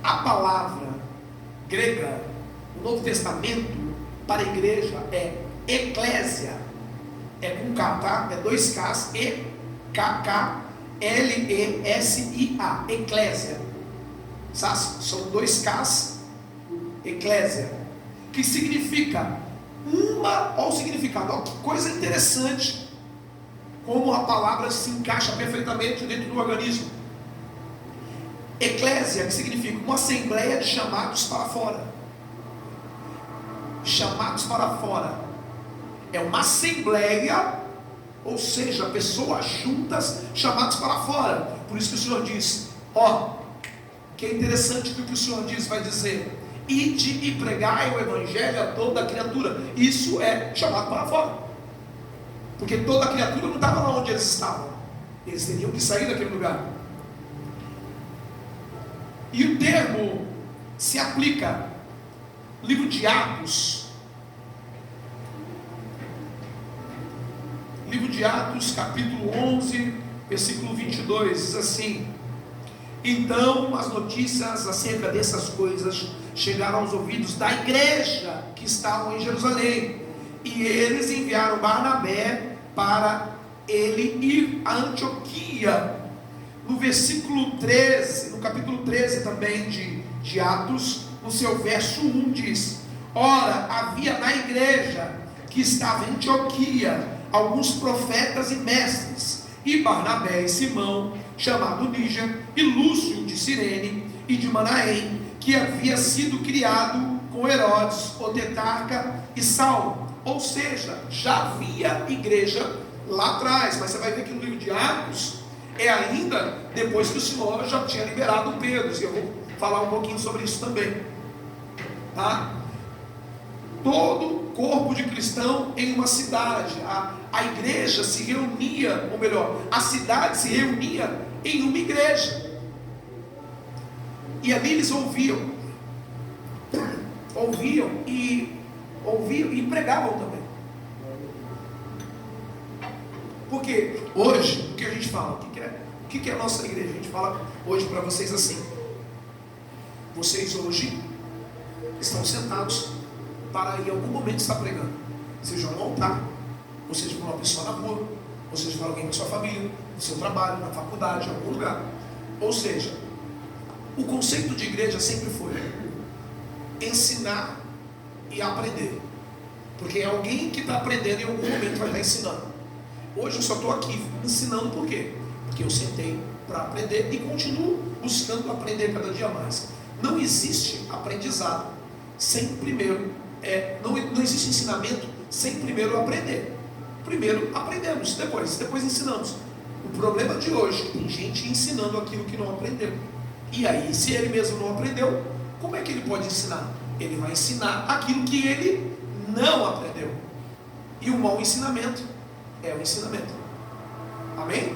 A palavra grega, no Novo Testamento, para a igreja é eclésia, é com K, tá? É 2 Ks, E-K-K-L-E-S-I-A, eclésia. São 2 Ks, eclésia, que significa olha o significado, olha que coisa interessante, como a palavra se encaixa perfeitamente dentro do organismo. Eclésia, que significa uma assembleia de chamados para fora. Chamados para fora é uma assembleia, ou seja, pessoas juntas, chamados para fora. Por isso que o Senhor diz, que é interessante que o que o Senhor diz, vai dizer, ide e pregai o evangelho a toda criatura. Isso é chamado para fora, porque toda criatura não estava lá onde eles estavam, eles teriam que sair daquele lugar. E o termo se aplica, livro de Atos, capítulo 11, versículo 22, diz assim: então as notícias acerca dessas coisas chegaram aos ouvidos da igreja que estavam em Jerusalém, e eles enviaram Barnabé para ele ir a Antioquia. No versículo 13, no capítulo 13 também de Atos, no seu verso 1 diz: ora, havia na igreja que estava em Antioquia alguns profetas e mestres, e Barnabé e Simão, chamado Níger, e Lúcio de Cirene e de Manaém, que havia sido criado com Herodes, o tetrarca, e Saulo. Ou seja, já havia igreja lá atrás, mas você vai ver que no livro de Atos é ainda depois que o Senhor já tinha liberado Pedro, e eu vou falar um pouquinho sobre isso também, tá? Todo corpo de cristão em uma cidade, a igreja se reunia, ou melhor, a cidade se reunia em uma igreja, e ali eles ouviam e pregavam também. Porque hoje, o que a gente fala? O que é a nossa igreja? A gente fala hoje para vocês assim: vocês hoje estão sentados para em algum momento estar pregando, seja um altar, ou seja para uma pessoa na rua, ou seja para alguém da sua família, no seu trabalho, na faculdade, em algum lugar. Ou seja, o conceito de igreja sempre foi ensinar e aprender, porque é alguém que está aprendendo em algum momento vai estar ensinando. Hoje eu só estou aqui ensinando por quê? Porque eu sentei para aprender e continuo buscando aprender cada dia mais. Não existe aprendizado sem primeiro, não existe ensinamento sem primeiro aprender. Primeiro aprendemos, depois ensinamos. O problema de hoje é que tem gente ensinando aquilo que não aprendeu. E aí, se ele mesmo não aprendeu, como é que ele pode ensinar? Ele vai ensinar aquilo que ele não aprendeu. E o mau ensinamento é o ensinamento. Amém?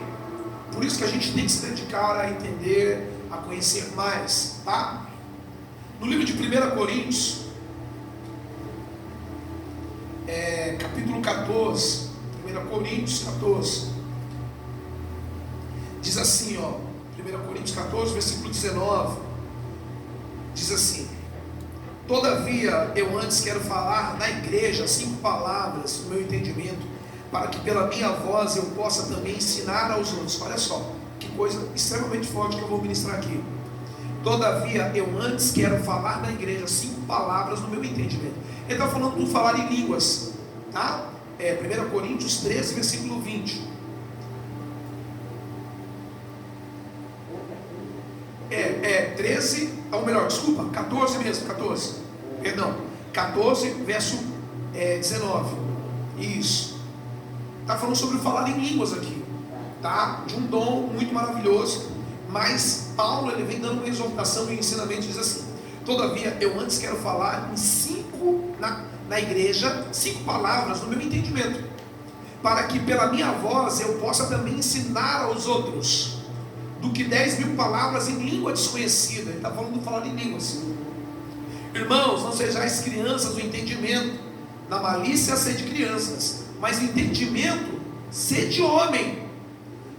Por isso que a gente tem que se dedicar a entender, a conhecer mais, tá? No livro de 1 Coríntios, capítulo 14, 1 Coríntios 14, diz assim, 1 Coríntios 14, versículo 19, diz assim: todavia eu antes quero falar na igreja 5 palavras no meu entendimento, para que pela minha voz eu possa também ensinar aos outros. Olha só, que coisa extremamente forte que eu vou ministrar aqui. Todavia eu antes quero falar na igreja 5 palavras no meu entendimento. Ele está falando do falar em línguas, tá? 1 Coríntios 13, versículo 20. 13, ou melhor, desculpa, 14 mesmo, 14. Perdão, 14, verso 19. Isso. Está falando sobre o falar em línguas aqui, tá? De um dom muito maravilhoso. Mas Paulo, ele vem dando uma exortação e um ensinamento, diz assim: todavia eu antes quero falar em 5 na igreja, 5 palavras no meu entendimento, para que pela minha voz eu possa também ensinar aos outros, do que 10.000 palavras em língua desconhecida. Ele está falando do falar em línguas. Irmãos, não sejais crianças do entendimento, na malícia sede crianças, mas no entendimento sede homem.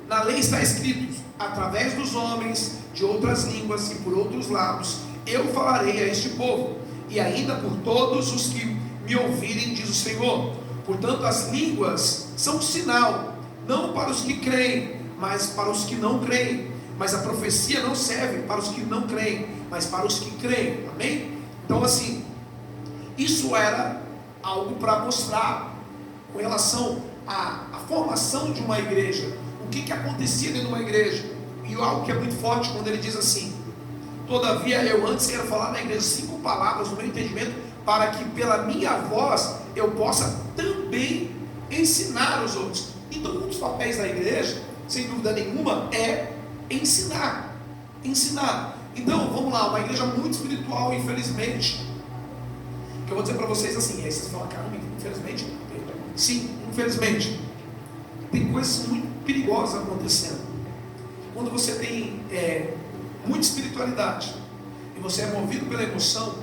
Na lei está escrito: através dos homens, de outras línguas e por outros lábios, eu falarei a este povo, e ainda por todos os que me ouvirem, diz o Senhor. Portanto, as línguas são um sinal, não para os que creem, mas para os que não creem. Mas a profecia não serve para os que não creem, mas para os que creem. Amém? Então, assim, isso era algo para mostrar com relação à formação de uma igreja. O que acontecia dentro de uma igreja. E algo que é muito forte quando ele diz assim: todavia eu antes quero falar na igreja 5 palavras no meu entendimento, para que pela minha voz eu possa também ensinar os outros. Então, um dos papéis da igreja, sem dúvida nenhuma, é ensinar. Então, vamos lá, uma igreja muito espiritual, infelizmente, que eu vou dizer para vocês assim, aí vocês falam: caramba, infelizmente, sim, infelizmente, tem coisas muito perigosas acontecendo. Quando você tem muita espiritualidade e você é movido pela emoção,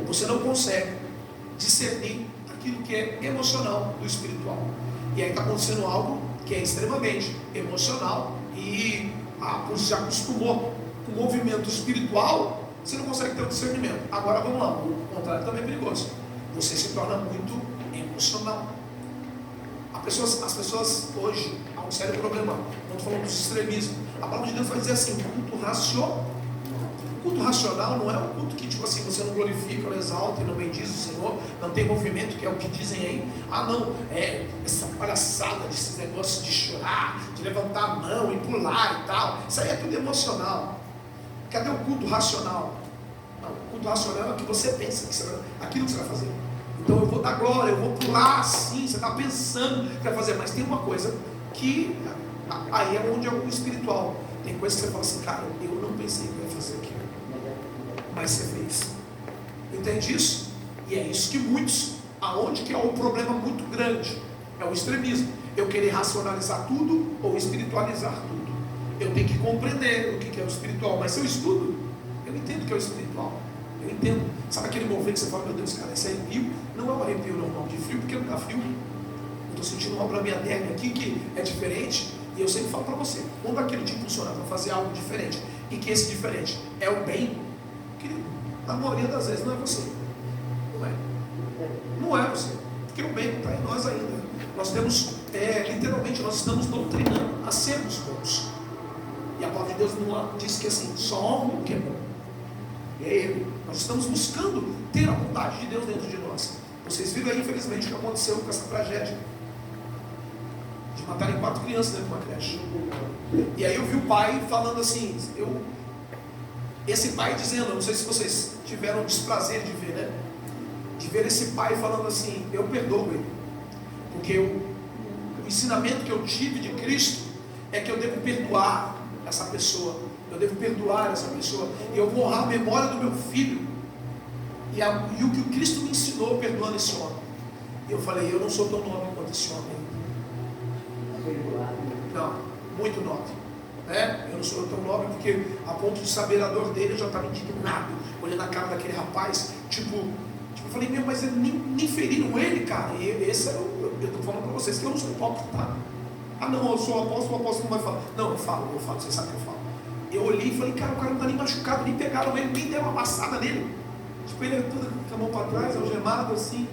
você não consegue discernir aquilo que é emocional do espiritual. E aí está acontecendo algo que é extremamente emocional, e você já acostumou com o movimento espiritual, você não consegue ter o discernimento. Agora vamos lá, o contrário também é perigoso. Você se torna muito emocional. As pessoas hoje há um sério problema quando falamos dos extremismos. A palavra de Deus vai dizer assim: culto racional. Culto racional não é um culto que, tipo assim, você não glorifica, não exalta e não bendiz o Senhor, não tem movimento, que é o que dizem aí. Não, essa palhaçada desses negócios de chorar, de levantar a mão e pular e tal, isso aí é tudo emocional. Cadê o culto racional? Não, o culto racional é o que você pensa, aquilo que você vai fazer. Então eu vou dar glória, eu vou pular assim, você está pensando que vai fazer, mas tem uma coisa que aí é onde é o espiritual. Tem coisa que você fala assim: cara, eu não pensei que eu ia fazer aquilo, mas você fez. Entende isso? E é isso que muitos, aonde que é um problema muito grande, é o extremismo. Eu querer racionalizar tudo ou espiritualizar tudo. Eu tenho que compreender o que é o espiritual, mas se eu estudo, eu entendo o que é o espiritual. Eu entendo. Sabe aquele movimento que você fala: meu Deus, cara, esse arrepio não é um arrepio normal de frio, porque não está frio. Eu estou sentindo algo na minha derme aqui que é diferente. E eu sempre falo para você, quando aquilo te impulsiona para fazer algo diferente, e que esse diferente é o bem, querido, na maioria das vezes não é você. Não é você. Porque o bem está em nós ainda. Nós temos, literalmente, nós estamos doutrinando a sermos bons. E a palavra de Deus não diz que assim, só honra o que é bom. E é Ele. Nós estamos buscando ter a vontade de Deus dentro de nós. Vocês viram aí, infelizmente, o que aconteceu com essa tragédia. matarem 4 crianças dentro de uma creche. E aí eu vi o pai falando assim, esse pai dizendo, eu não sei se vocês tiveram o desprazer de ver, né? De ver esse pai falando assim, eu perdoo ele. Porque o ensinamento que eu tive de Cristo é que eu devo perdoar essa pessoa. Eu devo perdoar essa pessoa. E eu vou honrar a memória do meu filho. E o que o Cristo me ensinou perdoando esse homem. E eu falei, eu não sou tão nobre quanto esse homem. Não, muito nobre, né? Eu não sou tão nobre porque a ponto de saber a dor dele eu já estava indignado, olhando a cara daquele rapaz, eu falei, meu, mas nem feriram ele, cara. E esse é eu estou falando para vocês que eu não sou hipócrita, tá? Ah não, eu sou apóstolo, o apóstolo não vai falar. Não, eu falo, vocês sabem que eu falo. Eu olhei e falei, cara, o cara não está nem machucado, nem pegaram ele, nem deram uma amassada nele. Ele é todo com a mão para trás, algemado assim.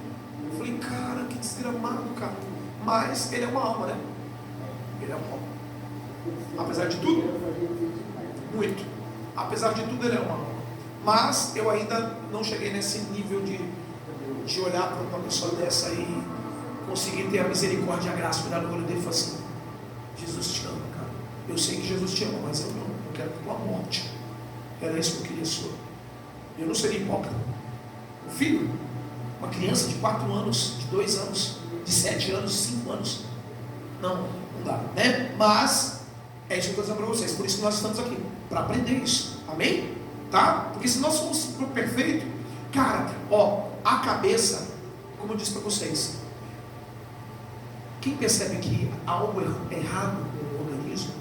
Eu falei, cara, que desgramado, cara. Mas ele é uma alma, né? Ele é uma alma. Apesar de tudo, muito. Apesar de tudo, ele é uma alma. Mas eu ainda não cheguei nesse nível de olhar para uma pessoa dessa e conseguir ter a misericórdia e a graça, olhar no olho dele e falar assim, Jesus te ama, cara. Eu sei que Jesus te ama, mas eu não quero a tua morte. Era isso que eu queria ser. Eu não seria hipócrita. O filho, uma criança de 4 anos, de 2 anos, de 7 anos, de 5 anos. Não dá, né? Mas é isso que eu estou dizendo para vocês. Por isso que nós estamos aqui, para aprender isso. Amém? Tá? Porque se nós formos perfeito, cara, a cabeça, como eu disse para vocês, quem percebe que há algo errado no organismo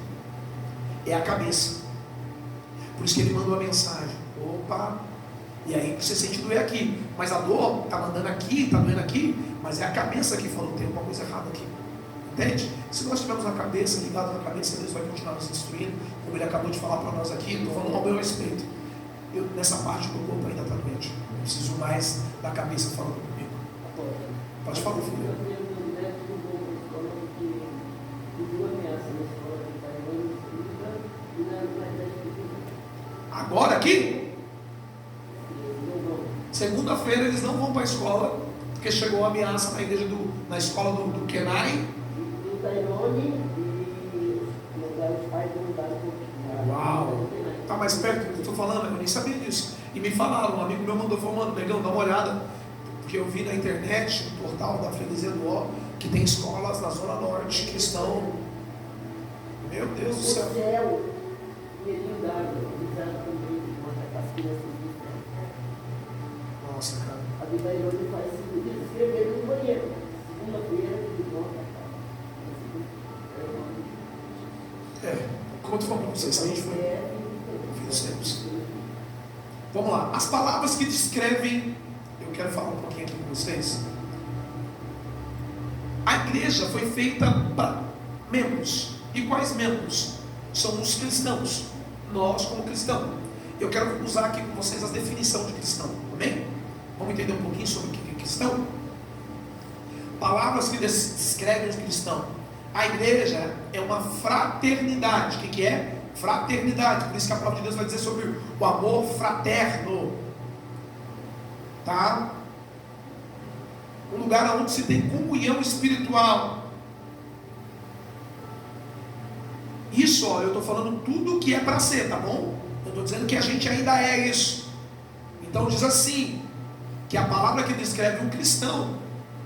é a cabeça. Por isso que ele mandou a mensagem. Opa! E aí você sente doer aqui, mas a dor está mandando aqui, está doendo aqui, mas é a cabeça que falou, tem alguma coisa errada aqui. Entende? Se nós tivermos a cabeça, ligado na cabeça, Deus vai continuar nos instruindo, como ele acabou de falar para nós aqui. Estou falando ao meu respeito. Nessa parte do corpo ainda está doente. Eu preciso mais da cabeça falando comigo. Pode falar, filho. Agora aqui? Segunda-feira eles não vão para a escola, porque chegou a ameaça na igreja na escola do Kenai. Uau! Está mais perto do que eu estou falando, eu nem sabia disso. E me falaram, um amigo meu mandou, falou, mano, negão, dá uma olhada, porque eu vi na internet, no portal da Freguesia do Ó, que tem escolas na Zona Norte que estão, meu Deus do céu. Nossa, cara. A vida hoje faz isso, escrever no banheiro. Segunda-feira, de volta. Como eu estou falando para vocês, a gente foi nos tempos. Vamos lá, as palavras que descrevem, eu quero falar um pouquinho aqui com vocês. A igreja foi feita para membros. E quais membros? São os cristãos. Nós como cristãos. Eu quero usar aqui com vocês a definição de cristão, amém? Vamos entender um pouquinho sobre o que é cristão? Palavras que descrevem os cristãos. A igreja é uma fraternidade. O que é? Fraternidade. Por isso que a palavra de Deus vai dizer sobre o amor fraterno. Tá? Um lugar onde se tem comunhão espiritual. Isso, eu estou falando tudo que é para ser, tá bom? Eu estou dizendo que a gente ainda é isso. Então diz assim, que a palavra que descreve um cristão,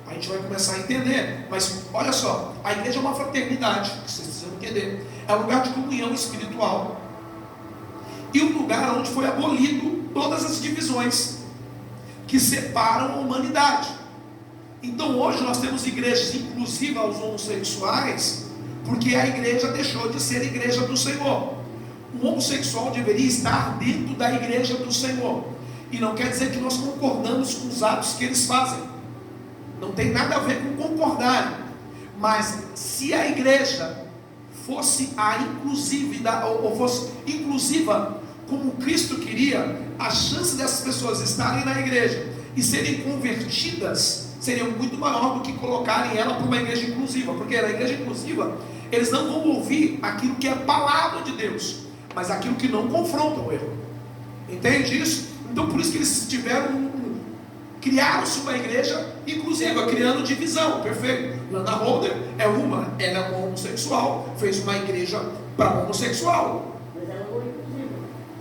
a gente vai começar a entender. Mas olha só, a igreja é uma fraternidade, que vocês precisam entender. É um lugar de comunhão espiritual. E um lugar onde foi abolido todas as divisões que separam a humanidade. Então hoje nós temos igrejas inclusivas aos homossexuais, porque a igreja deixou de ser igreja do Senhor. O homossexual deveria estar dentro da igreja do Senhor. E não quer dizer que nós concordamos com os atos que eles fazem. Não tem nada a ver com concordar. Mas se a igreja fosse ou fosse inclusiva como Cristo queria, a chance dessas pessoas estarem na igreja e serem convertidas seria muito maior do que colocarem ela para uma igreja inclusiva. Porque na igreja inclusiva eles não vão ouvir aquilo que é a palavra de Deus, mas aquilo que não confronta o erro. Entende isso? Então por isso que eles tiveram Criaram-se uma igreja inclusiva, criando divisão, perfeito. Lana Holder ela é uma homossexual, fez uma igreja para homossexual. Mas ela não é inclusiva.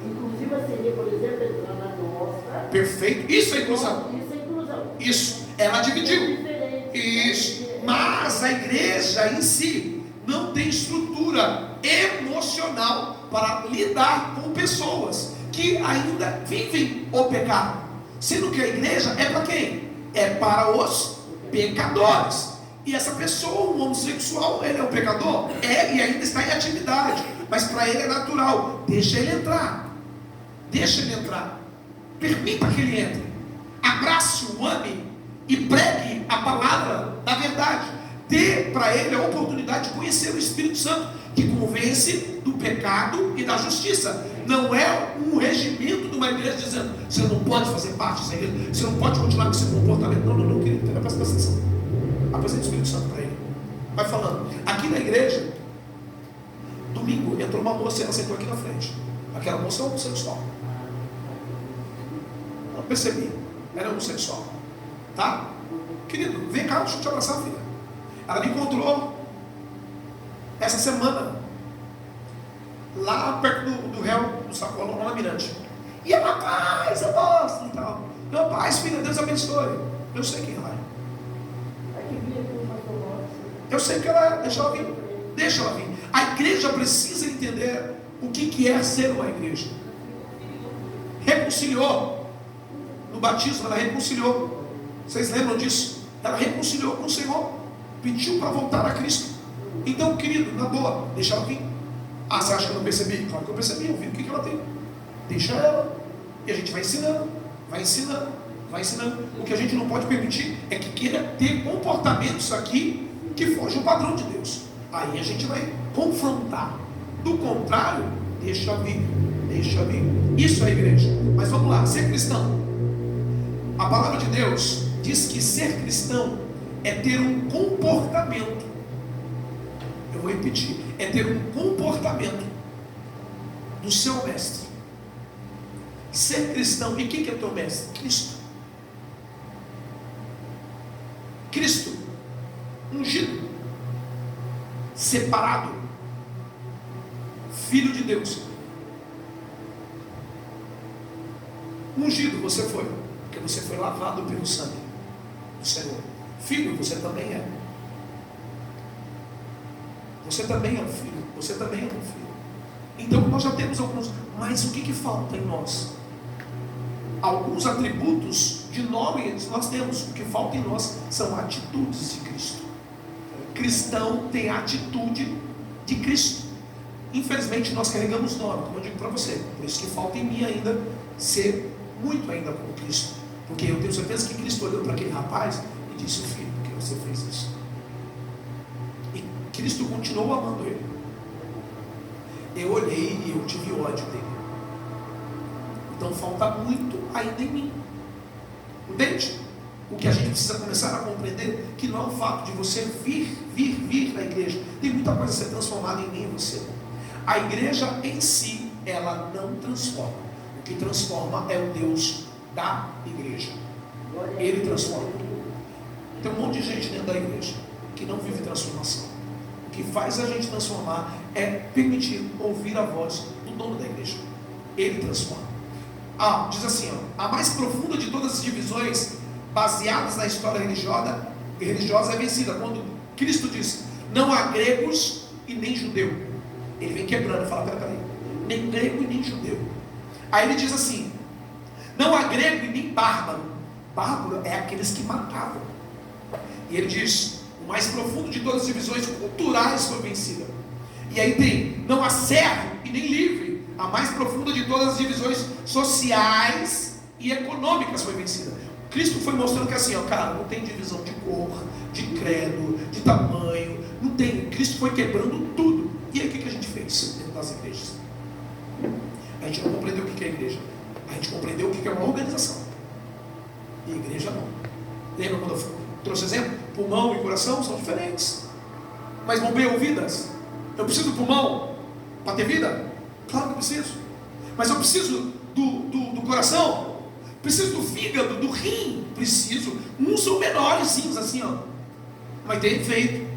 Inclusiva seria, por exemplo, entrar na nossa. Perfeito, isso é inclusão. Isso é inclusão. Isso, ela dividiu. Diferente. Isso, mas a igreja em si não tem estrutura emocional para lidar com pessoas que ainda vivem o pecado. Sendo que a igreja é para quem? É para os pecadores. E essa pessoa, o homossexual, ele é um pecador? É, e ainda está em atividade. Mas para ele é natural. Deixa ele entrar. Deixa ele entrar. Permita que ele entre. Abrace-o, ame e pregue a palavra da verdade. Dê para ele a oportunidade de conhecer o Espírito Santo, que convence do pecado e da justiça. Não é um regimento de uma igreja dizendo: você não pode fazer parte dessa igreja, você não pode continuar com esse comportamento. Não, querido, presta atenção. Apresenta o Espírito Santo para ele. Vai falando. Aqui na igreja, domingo, entrou uma moça e ela sentou aqui na frente. Aquela moça é homossexual. Não percebi. Ela é homossexual. Tá? Querido, vem cá, deixa eu te abraçar, filha. Ela me encontrou essa semana lá perto do réu do Sacolão, lá na Mirante. E ela, paz, apóstolo e tal. Meu paz, filha, Deus abençoe. Eu sei quem ela é. Eu sei que ela é. Deixa ela vir. Deixa ela vir. A igreja precisa entender o que é ser uma igreja. Reconciliou. No batismo ela reconciliou. Vocês lembram disso? Ela reconciliou com o Senhor. Pediu para voltar a Cristo. Então, querido, na boa, deixa ela vir. Ah, você acha que eu não percebi? Claro que eu percebi, eu vi o que ela tem. Deixa ela. E a gente vai ensinando, vai ensinando, vai ensinando. O que a gente não pode permitir é que queira ter comportamentos aqui que fogem o padrão de Deus. Aí a gente vai confrontar. Do contrário, deixa vir, deixa vir. Isso é igreja. Mas vamos lá, ser cristão. A palavra de Deus diz que ser cristão é ter um comportamento. Eu vou repetir. É ter um comportamento do seu mestre. Ser cristão. E quem que é teu mestre? Cristo. Cristo. Ungido. Separado. Filho de Deus. Ungido você foi. Porque você foi lavado pelo sangue do Senhor. Filho, você também é. Você também é um filho. Você também é um filho. Então nós já temos alguns. Mas o que falta em nós? Alguns atributos de nome nós temos. O que falta em nós são atitudes de Cristo. Cristão tem a atitude de Cristo. Infelizmente nós carregamos nome, como eu digo para você. Por isso que falta em mim ainda ser muito ainda como Cristo. Porque eu tenho certeza que Cristo olhou para aquele rapaz e disse: filho, por que você fez isso? E Cristo continuou amando ele. Eu olhei e eu tive ódio dele. Então falta muito ainda em mim. Entende? O que a gente precisa começar a compreender que não é o fato de você vir na igreja. Tem muita coisa a ser transformada em mim e você. A igreja em si, ela não transforma. O que transforma é o Deus da igreja. Ele transforma. Tem um monte de gente dentro da igreja que não vive transformação. O que faz a gente transformar é permitir ouvir a voz do dono da igreja. Ele transforma. Diz assim, a mais profunda de todas as divisões baseadas na história religiosa é vencida. Quando Cristo diz: não há gregos e nem judeu. Ele vem quebrando, fala: peraí, nem grego e nem judeu. Aí ele diz assim: não há grego e nem bárbaro. Bárbaro é aqueles que matavam. E ele diz: o mais profundo de todas as divisões culturais foi vencida. E aí tem: não há servo e nem livre. A mais profunda de todas as divisões sociais e econômicas foi vencida. Cristo foi mostrando que assim, cara, não tem divisão de cor, de credo, de tamanho, não tem. Cristo foi quebrando tudo. E aí o que a gente fez dentro das igrejas? A gente não compreendeu o que é igreja. A gente compreendeu o que é uma organização. E igreja não. Lembra quando eu trouxe exemplo? Pulmão e coração são diferentes. Mas bombeiam vidas. Eu preciso do pulmão para ter vida? Claro que eu preciso. Mas eu preciso do coração Preciso do fígado, do rim, preciso. Uns são menorzinhos assim, ó, mas tem efeito.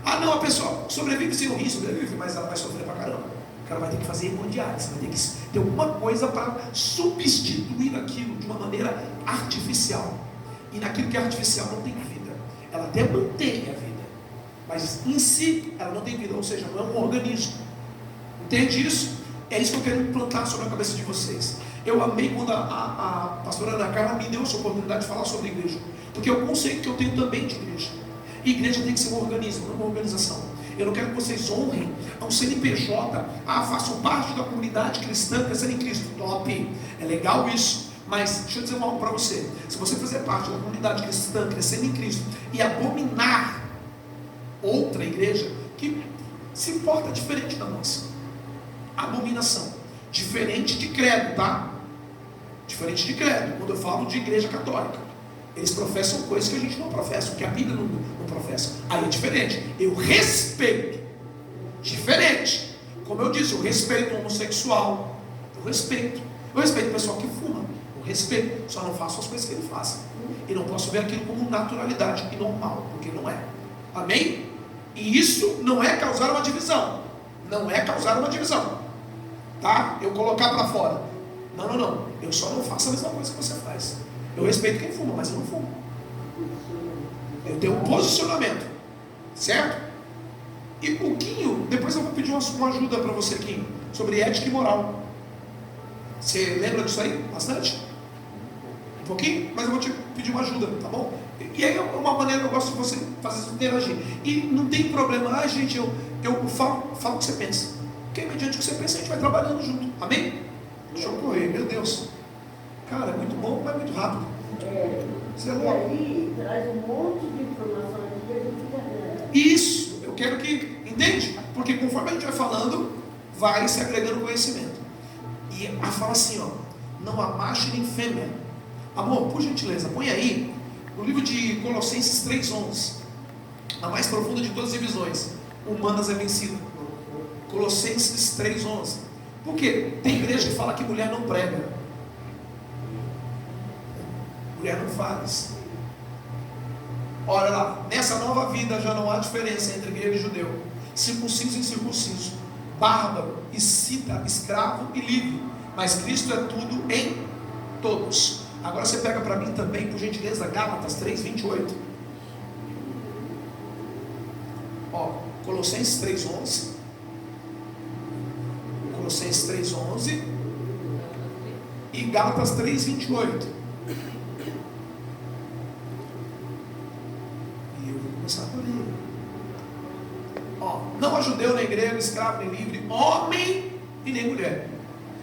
Ah não, a pessoa sobrevive sem o rim, sobrevive, mas ela vai sofrer pra caramba. O cara vai ter que fazer hemodiálise, vai ter que ter alguma coisa para substituir aquilo de uma maneira artificial. E naquilo que é artificial não tem vida. Ela até mantém a vida, mas em si ela não tem vida, ou seja, não é um organismo. Entende isso? É isso que eu quero implantar sobre a cabeça de vocês. Eu amei quando a pastora Ana Carla me deu essa oportunidade de falar sobre igreja, porque é o conceito que eu tenho também de igreja. Igreja tem que ser um organismo, não uma organização. Eu não quero que vocês honrem a um CNPJ. Façam parte da comunidade cristã, crescendo em Cristo. Top, é legal isso. Mas deixa eu dizer algo para você. Se você fazer parte da comunidade cristã, crescendo em Cristo, e abominar outra igreja que se porta diferente da nossa, abominação, diferente de credo, tá? Diferente de credo. Quando eu falo de igreja católica, eles professam coisas que a gente não professa, que a Bíblia não professa. Aí é diferente. Eu respeito. Diferente. Como eu disse, eu respeito o homossexual. Eu respeito o pessoal que fuma. Eu respeito. Só não faço as coisas que ele faz. E não posso ver aquilo como naturalidade e normal, porque não é. Amém? E isso não é causar uma divisão. Não é causar uma divisão. Tá? Eu colocar para fora. Não. Eu só não faço a mesma coisa que você faz. Eu respeito quem fuma, mas eu não fumo. Eu tenho um posicionamento. Certo? E pouquinho, depois eu vou pedir uma ajuda para você aqui, sobre ética e moral. Você lembra disso aí? Bastante? Um pouquinho? Mas eu vou te pedir uma ajuda, tá bom? E aí é uma maneira que eu gosto de você fazer isso, interagir. E não tem problema, gente, eu falo o que você pensa. Porque mediante o que você pensa, a gente vai trabalhando junto. Amém? Deixa eu correr, meu Deus. Cara, é muito bom, mas é muito rápido. Você é E louco. ali traz um monte de informações que a gente fica. Isso, eu quero que, entende? Porque conforme a gente vai falando, vai se agregando conhecimento. E a fala assim, ó, não há macho nem fêmea. Amor, por gentileza, põe aí, no livro de Colossenses 3:11, a mais profunda de todas as divisões humanas é vencida. Colossenses 3:11. Por quê? Tem igreja que fala que mulher não prega. Mulher não faz. Olha lá, nessa nova vida já não há diferença entre grego e judeu, circunciso e incircunciso, bárbaro, escita, escravo e livre, mas Cristo é tudo em todos. Agora você pega para mim também, por gentileza, Gálatas 3:28. Ó, Colossenses 3:11. Colossenses 3:11 e Gálatas 3:28. Começar por aí. Ó, não há judeu nem grego, escravo nem livre, homem e nem mulher.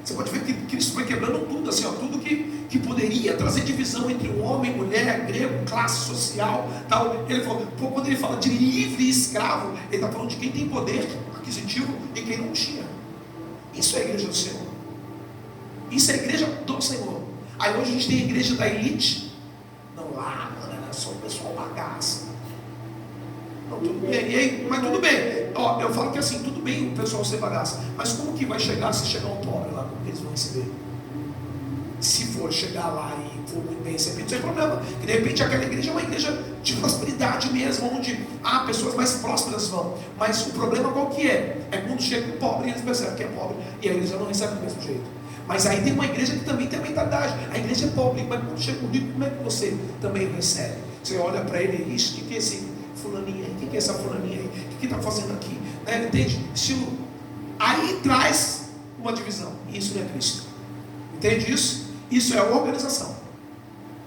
Você pode ver que Cristo foi quebrando tudo, assim, ó, tudo que poderia trazer divisão entre o homem, mulher, grego, classe social, tal. Ele falou, quando ele fala de livre e escravo, ele está falando de quem tem poder aquisitivo e quem não tinha. Isso é a igreja do Senhor. Isso é a igreja do Senhor. Aí hoje a gente tem a igreja da elite. Não, lá, mano, é só o pessoal bagaça. Tudo bem, mas tudo bem. Ó, eu falo que assim, tudo bem o pessoal ser bagaça, mas como que vai chegar se chegar um pobre lá? Como que eles vão receber? Se for chegar lá e for muito bem recebido, sem problema. E de repente aquela igreja é uma igreja de prosperidade mesmo, onde pessoas mais prósperas vão. Mas o problema qual que é? É quando chega um pobre e eles percebem que é pobre, e aí eles já não recebem do mesmo jeito. Mas aí tem uma igreja que também tem a mentalidade. A igreja é pobre, mas quando chega um rico, como é que você também recebe? Você olha para ele e diz, o que é esse fulaninha aí? O que é essa fulaninha aí? O que está fazendo aqui? Né? Entende? Estilo. Aí traz uma divisão. Isso não é Cristo. Entende isso? Isso é a organização.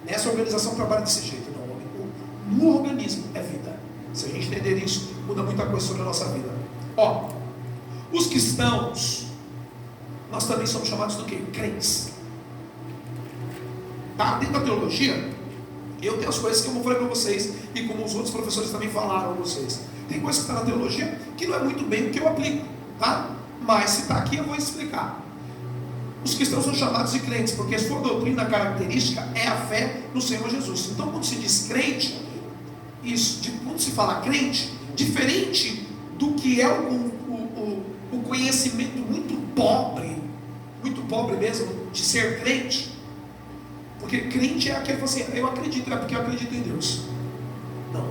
Nessa organização trabalha desse jeito. Não, no organismo é vida. Se a gente entender isso, muda muita coisa sobre a nossa vida. Ó, os cristãos, nós também somos chamados do quê? Crentes. Tá? Dentro da teologia, eu tenho as coisas que eu falei para vocês, e como os outros professores também falaram para vocês. Tem coisas que está na teologia que não é muito bem o que eu aplico, tá? Mas se está aqui eu vou explicar. Os cristãos são chamados de crentes, porque a sua doutrina característica é a fé no Senhor Jesus. Então quando se diz crente, quando se fala crente, diferente do que é o conhecimento muito pobre mesmo de ser crente, Porque crente é aquele que fala assim, eu acredito, é porque eu acredito em Deus. Não.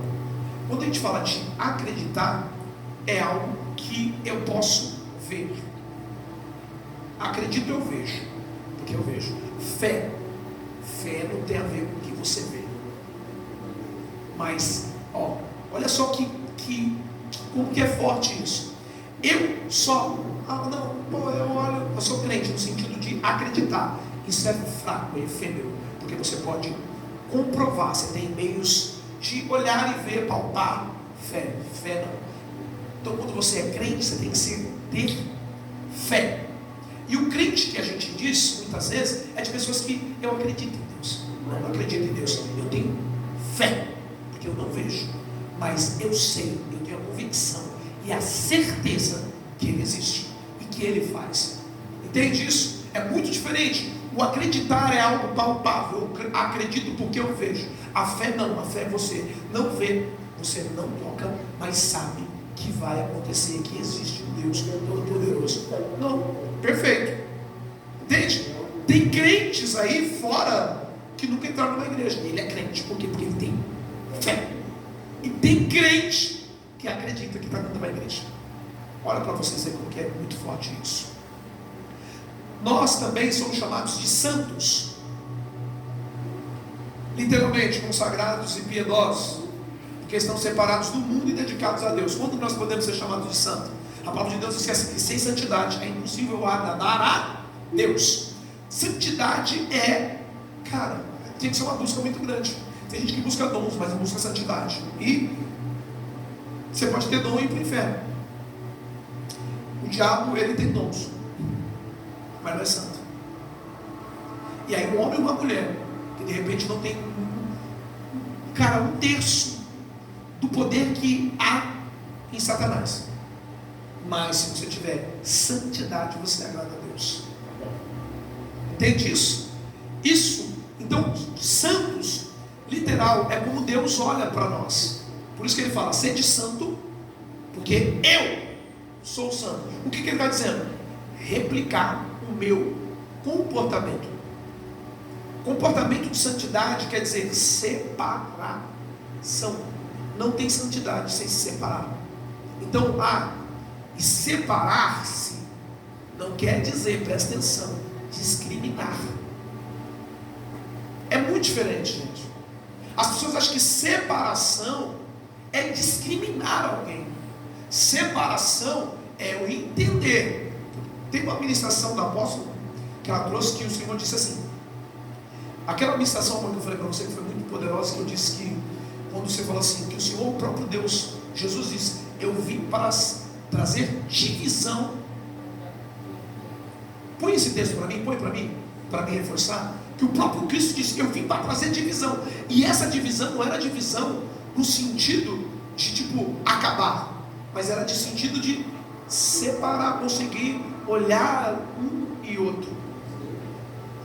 Quando a gente fala de acreditar, é algo que eu posso ver. Acredito, eu vejo. Porque eu vejo. Fé não tem a ver com o que você vê. Mas, olha só como que é forte isso. Eu só, eu sou crente no sentido de acreditar. Isso é fraco, é efêmero, porque você pode comprovar, você tem meios de olhar e ver, palpar. Fé não. Então, quando você é crente, você tem que ter fé. E o crente que a gente diz, muitas vezes, é de pessoas que eu acredito em Deus. Não acredito em Deus, eu tenho fé, porque eu não vejo, mas eu sei, eu tenho a convicção e a certeza que Ele existe e que Ele faz. Entende isso? É muito diferente. O acreditar é algo palpável. Eu acredito porque eu vejo. A fé não, a fé é você não vê, você não toca, mas sabe que vai acontecer, que existe um Deus Todo-Poderoso. Não, perfeito. Entende? Tem crentes aí fora que nunca entraram numa igreja. Ele é crente, por quê? Porque ele tem fé. E tem crente que acredita que está dentro da igreja. Olha para vocês verem como que é muito forte isso. Nós também somos chamados de santos, literalmente consagrados e piedosos, porque estão separados do mundo e dedicados a Deus. Quando nós podemos ser chamados de santo? A palavra de Deus diz que sem santidade é impossível agradar a Deus. Santidade tem que ser uma busca muito grande. Tem gente que busca dons, mas não busca santidade. E você pode ter dom e ir para o inferno. O diabo, ele tem dons, mas não é santo. E aí um homem e uma mulher, que de repente não tem um terço do poder que há em Satanás. Mas se você tiver santidade, você agrada a Deus. Entende isso? Então, santos, literal, é como Deus olha para nós. Por isso que ele fala, sede santo, porque eu sou santo. O que ele está dizendo? Replicar o meu comportamento. Comportamento de santidade quer dizer separação. Não tem santidade sem se separar. Então, e separar-se não quer dizer, presta atenção, discriminar. É muito diferente, gente. As pessoas acham que separação é discriminar alguém. Separação é o entender. Tem uma ministração da apóstola que ela trouxe, que o Senhor disse assim, aquela ministração que eu falei para você, que foi muito poderosa, que eu disse que quando você fala assim, que o Senhor, o próprio Deus, Jesus disse, eu vim para trazer divisão. Põe esse texto para mim, para me reforçar, que o próprio Cristo disse, eu vim para trazer divisão. E essa divisão não era divisão no sentido de acabar, mas era de sentido de separar, conseguir olhar um e outro,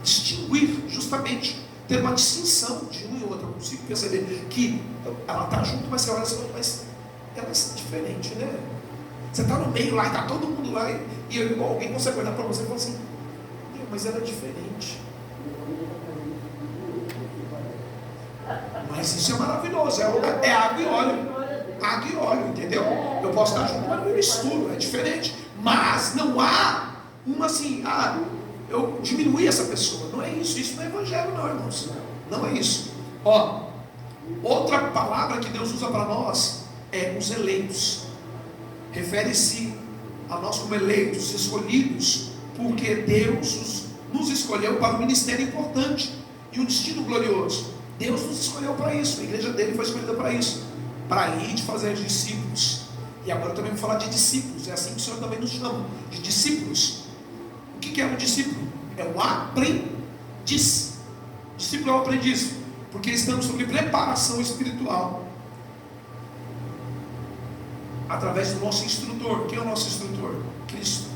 distinguir, justamente, ter uma distinção de um e outro. Eu consigo perceber que ela está junto, mas você olha assim, mas ela é diferente, né? Você está no meio lá, está todo mundo lá, e alguém consegue olhar para você e falar assim, mas ela é diferente. Mas isso é maravilhoso, é água e óleo. Água e óleo, entendeu? Eu posso estar junto, mas não me misturo, é diferente. Mas não há uma assim, eu diminuí essa pessoa. Não é isso, isso não é evangelho não, irmãos. Não é isso. Outra palavra que Deus usa para nós é os eleitos. Refere-se a nós como eleitos, escolhidos, porque Deus nos escolheu para um ministério importante e um destino glorioso. Deus nos escolheu para isso, a igreja dele foi escolhida para isso, para ir de fazer discípulos. E agora eu também vou falar de discípulos, é assim que o Senhor também nos chama, de discípulos. O que é um discípulo? É um aprendiz. Discípulo é um aprendiz, porque estamos sobre preparação espiritual, através do nosso instrutor. Quem é o nosso instrutor? Cristo.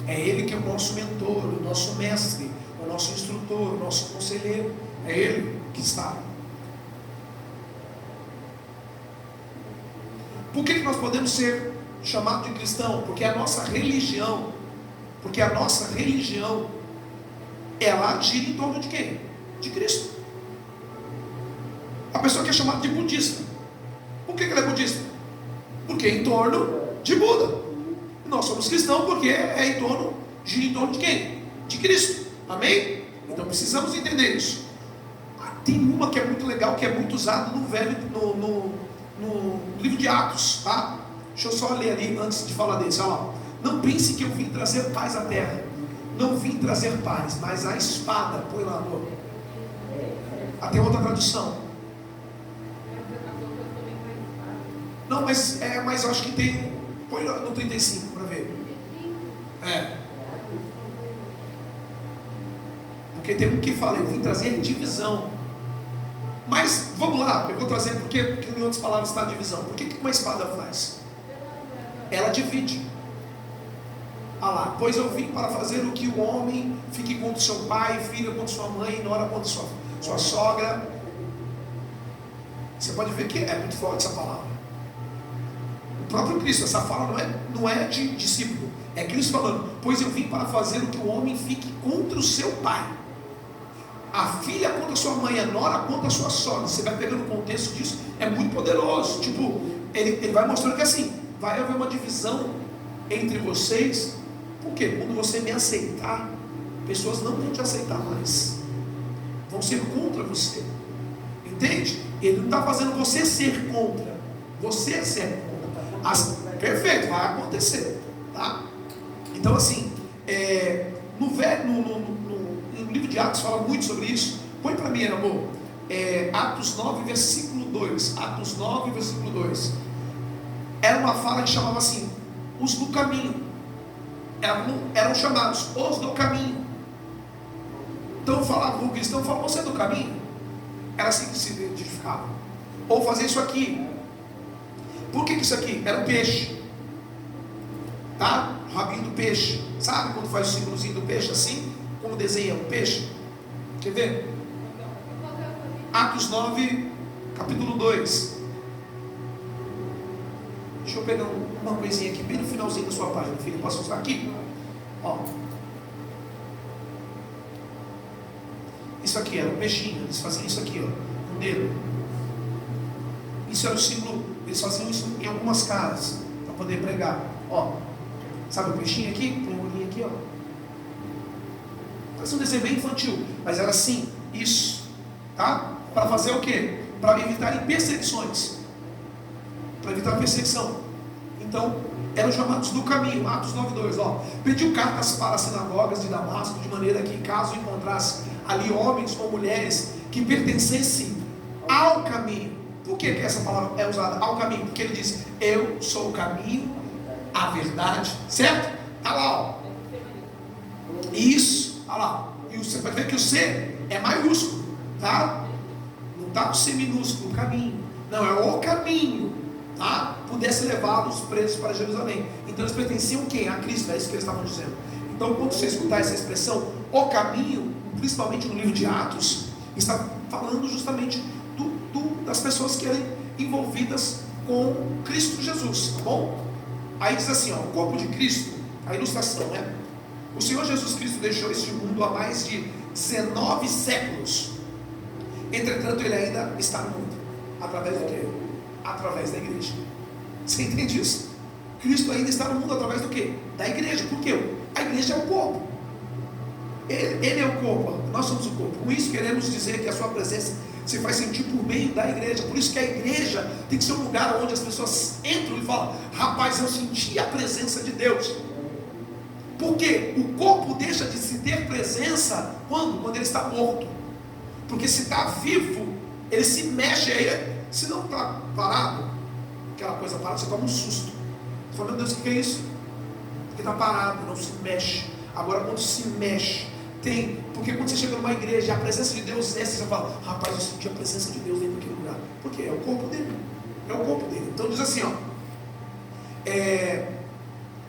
É Ele que é o nosso mentor, o nosso mestre, o nosso instrutor, o nosso conselheiro. É Ele que está. Por que nós podemos ser chamados de cristão? Porque a nossa religião, ela gira em torno de quem? de Cristo. A pessoa que é chamada de budista, por que ela é budista? Porque é em torno de Buda. Nós somos cristãos porque é em torno de quem? De Cristo. Amém? Então precisamos entender isso. Tem uma que é muito legal, que é muito usada no livro de Atos, tá? Deixa eu só ler ali antes de falar desse. Olha lá. Não pense que eu vim trazer paz à terra. Não vim trazer paz, mas a espada. Põe lá, amor. Até outra tradução. Não, mas eu acho que tem. Põe no 35 para ver. Porque tem um que fala, eu vim trazer divisão. Mas vamos lá, eu vou trazer porque em outras palavras está a divisão. Por que uma espada faz? Ela divide. Ah lá, pois eu vim para fazer o que o homem fique contra seu pai, filha contra sua mãe, nora contra sua sogra. Você pode ver que é muito forte essa palavra. O próprio Cristo, essa fala não é de discípulo, é Cristo falando, pois eu vim para fazer o que o homem fique contra o seu pai, a filha contra a sua mãe, a nora contra a sua sogra. Você vai pegando o contexto disso, é muito poderoso. Tipo, ele vai mostrando que assim, vai haver uma divisão entre vocês. Porque quando você me aceitar, pessoas não vão te aceitar mais, vão ser contra você. Entende? Ele não está fazendo você ser contra, você ser contra. Perfeito, vai acontecer, tá? Então assim, no livro de Atos fala muito sobre isso. Põe para mim, amor, Atos 9, versículo 2. Atos 9, versículo 2. Era uma fala que chamava assim, os do caminho. Eram chamados os do caminho. Então falava, o cristão falava, você é do caminho? Era assim que se identificava. Ou fazer isso aqui. Por que isso aqui? Era um peixe, tá? O rabinho do peixe. Sabe quando faz o símbolozinho do peixe assim? Como desenha um peixe? Quer ver? Atos 9, capítulo 2. Deixa eu pegar uma coisinha aqui, bem no finalzinho da sua página, filho. Posso usar aqui? Ó. Isso aqui era um peixinho. Eles faziam isso aqui, ó, com o dedo. Isso era o símbolo. Eles faziam isso em algumas casas para poder pregar. Ó. Sabe o peixinho aqui? Tem um olhinho aqui, ó. Parece um desenho bem infantil, mas era assim, isso, tá? Para fazer o quê? Para evitarem perseguições. Para evitar perseguição. Então, eram chamados do caminho. Atos 9:2, ó. Pediu cartas para as sinagogas de Damasco, de maneira que, caso encontrasse ali homens ou mulheres que pertencessem ao caminho. Por que essa palavra é usada? Ao caminho. Porque ele diz, eu sou o caminho, a verdade, certo? Tá lá, ó. Isso, olha lá. E você vai ver que o C é maiúsculo, tá? Não tá com C minúsculo, o caminho. Não, é o caminho, tá? Pudesse levá-los presos para Jerusalém. Então eles pertenciam a quem? A Cristo, é isso que eles estavam dizendo. Então quando você escutar essa expressão, o caminho, principalmente no livro de Atos, está falando justamente das pessoas que eram envolvidas com Cristo Jesus, tá bom? Aí diz assim, ó, o corpo de Cristo, a ilustração, né? O Senhor Jesus Cristo deixou este mundo há mais de 19 séculos. Entretanto, Ele ainda está no mundo. Através do quê? Através da igreja. Você entende isso? Cristo ainda está no mundo através do quê? Da igreja. Por quê? A igreja é o corpo. Ele é o corpo. Nós somos o corpo. Com isso queremos dizer que a sua presença se faz sentir por meio da igreja. Por isso que a igreja tem que ser um lugar onde as pessoas entram e falam, rapaz, eu senti a presença de Deus. Porque o corpo deixa de se ter presença quando ele está morto. Porque se está vivo, ele se mexe aí. Se não está parado, aquela coisa parada, você toma um susto. Você fala, meu Deus, o que é isso? Porque está parado, não se mexe. Agora quando se mexe, tem. Porque quando você chega numa igreja, a presença de Deus desce, você fala, rapaz, eu senti a presença de Deus dentro daquele lugar. Porque é o corpo dele. É o corpo dele. Então diz assim, ó.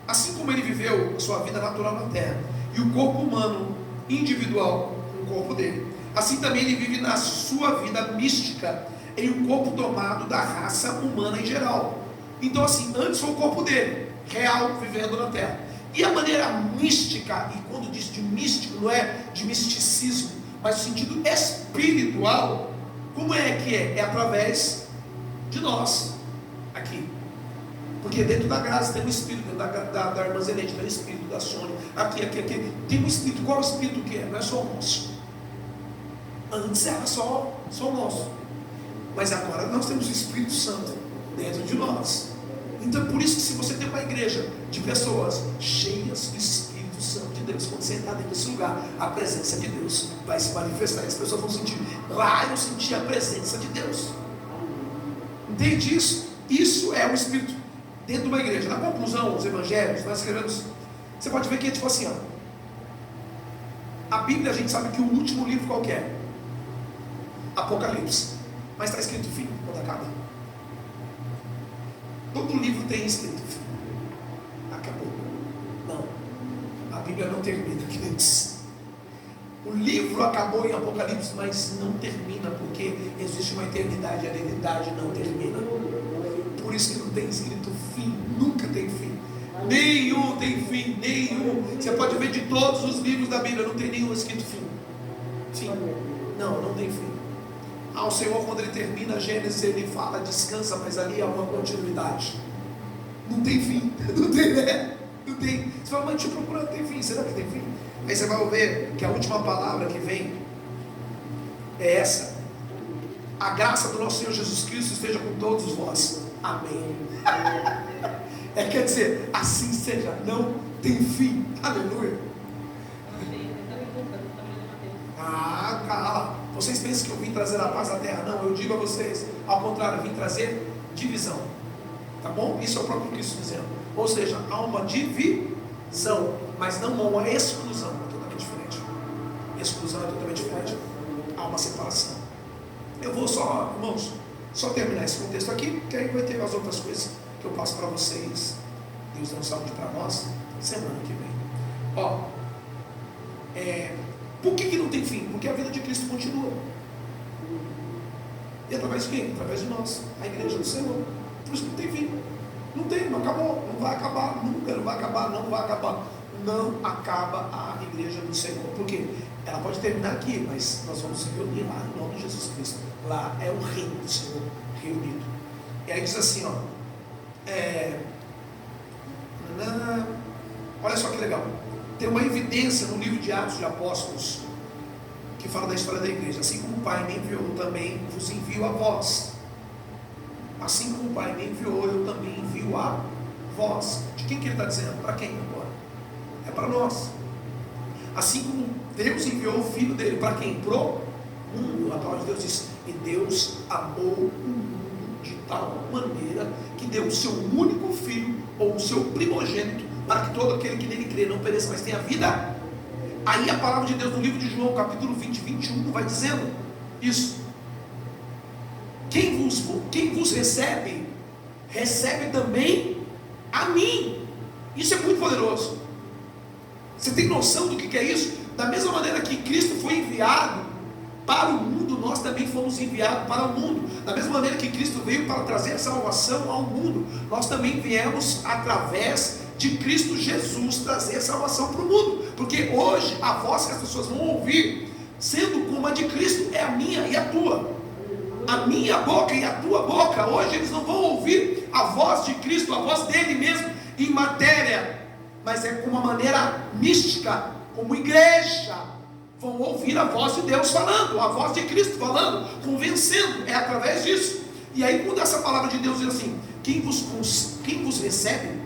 Assim como ele viveu a sua vida natural na terra, e o corpo humano individual, o corpo dele, assim também ele vive na sua vida mística, em um corpo tomado da raça humana em geral. Então assim, antes foi o corpo dele, real, vivendo na terra. E a maneira mística, e quando diz de místico, não é de misticismo, Mas o sentido espiritual, como é que é? É através de nós, aqui. Porque dentro da graça tem um espírito, dentro da irmã Zelete tem um espírito, da Sônia, aqui. Tem um espírito. Qual é o espírito que é? Não é só o nosso. Antes era só o nosso. Mas agora nós temos o Espírito Santo dentro de nós. Então por isso que se você tem uma igreja de pessoas cheias do Espírito Santo de Deus, quando você entrar dentro desse lugar, a presença de Deus vai se manifestar. E as pessoas vão sentir, lá eu senti a presença de Deus. Entende isso? Isso é o Espírito dentro de uma igreja. Na conclusão, os evangelhos, nós escrevemos, você pode ver que é tipo assim, ó. A Bíblia, a gente sabe que o último livro qual que é? Apocalipse. Mas está escrito fim, quando acaba. Todo livro tem escrito fim. Acabou. Não. A Bíblia não termina, queridos. O livro acabou em Apocalipse, mas não termina, porque existe uma eternidade, a eternidade não termina. Por isso que não tem escrito fim, nunca tem fim. Nenhum tem fim, nenhum. Você pode ver de todos os livros da Bíblia, não tem nenhum escrito fim. Fim. Não tem fim. O Senhor, quando ele termina Gênesis, ele fala, descansa, mas ali há uma continuidade. Não tem fim, não tem, né? Não tem. Você fala, mas deixa eu procurar, tem fim, será que tem fim? Aí você vai ver que a última palavra que vem é essa: a graça do nosso Senhor Jesus Cristo esteja com todos vós. Amém. Quer dizer, assim seja, não tem fim. Aleluia. Cala. Vocês pensam que eu vim trazer a paz à terra? Não, eu digo a vocês, ao contrário, eu vim trazer divisão. Tá bom? Isso é o próprio Cristo dizendo. Ou seja, há uma divisão, mas não uma exclusão. É totalmente diferente. Exclusão é totalmente diferente. Há uma separação. Eu vou só, irmãos, só terminar esse contexto aqui, que aí vai ter as outras coisas que eu passo para vocês. Deus dá um saúde para nós semana que vem. Por que não tem fim? Porque a vida de Cristo continua. E através de quem? Através de nós, a igreja do Senhor. Por isso que não tem fim. Não tem, não acabou, não vai acabar, nunca, não vai acabar, não vai acabar. Não acaba a igreja do Senhor. Por quê? Ela pode terminar aqui, mas nós vamos se reunir lá em nome de Jesus Cristo. Lá é o reino do Senhor reunido. E aí diz assim, olha só que legal. Tem uma evidência no livro de Atos de Apóstolos que fala da história da igreja. Assim como o Pai me enviou, eu também vos envio a vós. Assim como o Pai me enviou, eu também envio a vós. De quem que ele está dizendo? Para quem agora? É para nós. Assim como Deus enviou o Filho dele, para quem? Pro mundo. A palavra de Deus diz, e Deus amou o mundo de tal maneira que deu o seu único Filho, ou o seu primogênito, para que todo aquele que nele crê não pereça, mas tenha vida. Aí a palavra de Deus no livro de João, capítulo 20, 21, vai dizendo isso. Quem vos recebe, recebe também a mim. Isso é muito poderoso. Você tem noção do que é isso? Da mesma maneira que Cristo foi enviado para o mundo, nós também fomos enviados para o mundo. Da mesma maneira que Cristo veio para trazer salvação ao mundo, nós também viemos através de Cristo Jesus trazer salvação para o mundo. Porque hoje a voz que as pessoas vão ouvir, sendo como a de Cristo, é a minha e a tua. A minha boca e a tua boca. Hoje eles não vão ouvir a voz de Cristo, a voz dele mesmo em matéria, mas é com uma maneira mística, como igreja. Vão ouvir a voz de Deus falando, a voz de Cristo falando, convencendo. É através disso. E aí quando essa palavra de Deus diz assim, quem vos recebe,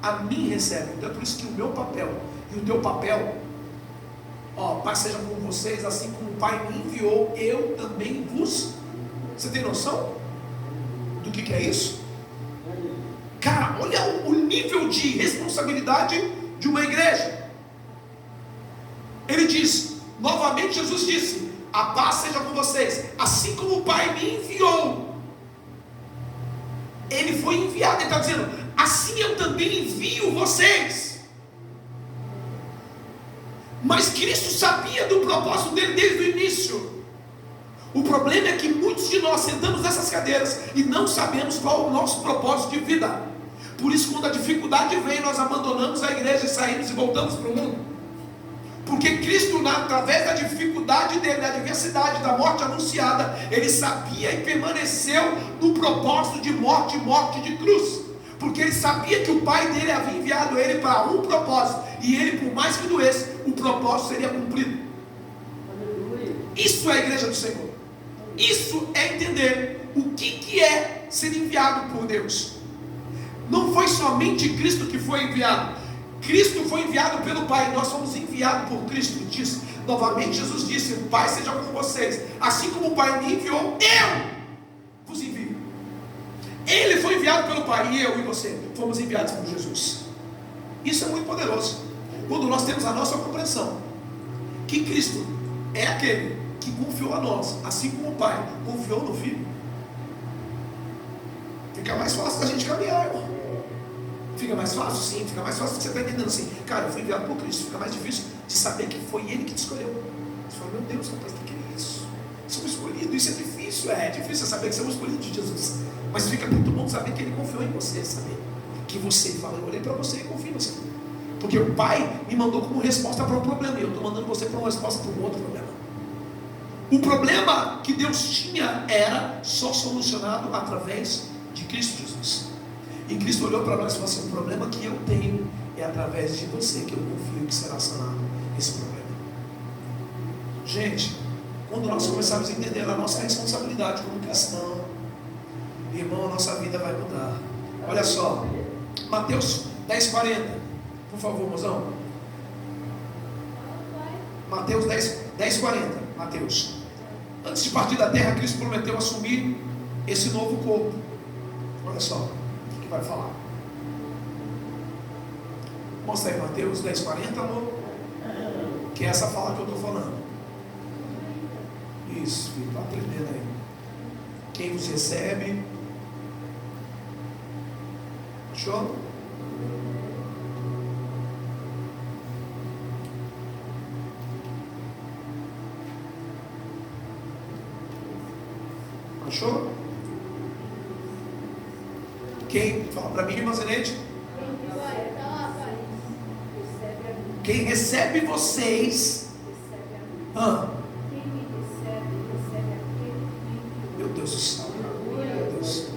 a mim recebe. Então é por isso que o meu papel e o teu papel, Pai seja com vocês, assim como o Pai me enviou, eu também vos. Você tem noção do que é isso? Cara, olha o nível de responsabilidade de uma igreja. Ele diz, novamente Jesus disse, a paz seja com vocês, assim como o Pai me enviou. Ele foi enviado, ele está dizendo, assim eu também envio vocês. Mas Cristo sabia do propósito dele desde o início. O problema é que muitos de nós sentamos nessas cadeiras e não sabemos qual é o nosso propósito de vida. Por isso, quando a dificuldade vem, nós abandonamos a igreja e saímos e voltamos para o mundo. Porque Cristo, através da dificuldade dele, da adversidade, da morte anunciada, ele sabia e permaneceu no propósito de morte de cruz. Porque ele sabia que o Pai dele havia enviado ele para um propósito, e ele, por mais que doesse, o propósito seria cumprido. Isso é a igreja do Senhor. Isso é entender o que é ser enviado por Deus. Não foi somente Cristo que foi enviado. Cristo foi enviado pelo Pai, nós fomos enviados por Cristo. Diz, novamente Jesus disse: o Pai seja com vocês, assim como o Pai me enviou, eu vos envio. Ele foi enviado pelo Pai, e eu e você fomos enviados por Jesus. Isso é muito poderoso, quando nós temos a nossa compreensão que Cristo é aquele que confiou a nós, assim como o Pai confiou no Filho. Fica mais fácil da gente caminhar, irmão. Fica mais fácil? Sim, fica mais fácil. Você está entendendo assim, cara, eu fui enviado por Cristo. Fica mais difícil de saber que foi Ele que te escolheu. Você fala, meu Deus, rapaz, o que é isso? Somos escolhidos, isso é difícil saber que somos escolhidos de Jesus. Mas fica muito bom saber que Ele confiou em você, saber que você fala, eu olhei para você e confio em você. Porque o Pai me mandou como resposta para um problema, e eu estou mandando você para uma resposta para um outro problema. O problema que Deus tinha era só solucionado através de Cristo Jesus. E Cristo olhou para nós e falou assim: o problema que eu tenho é através de você que eu confio que será sanado esse problema. Gente, quando nós começarmos a entender a nossa responsabilidade como cristão, irmão, a nossa vida vai mudar. Olha só, Mateus 10:40, por favor, mozão. Mateus 10:40. Mateus. Antes de partir da terra, Cristo prometeu assumir esse novo corpo. Olha só o que vai falar. Mostra aí Mateus 10:40, amor. Que é essa fala que eu estou falando. Isso, filho, está aprendendo aí. Quem vos recebe. Achou? Achou? Quem? Fala para mim, irmã Zenete. Quem recebe vocês. Meu Deus do céu. Meu Deus.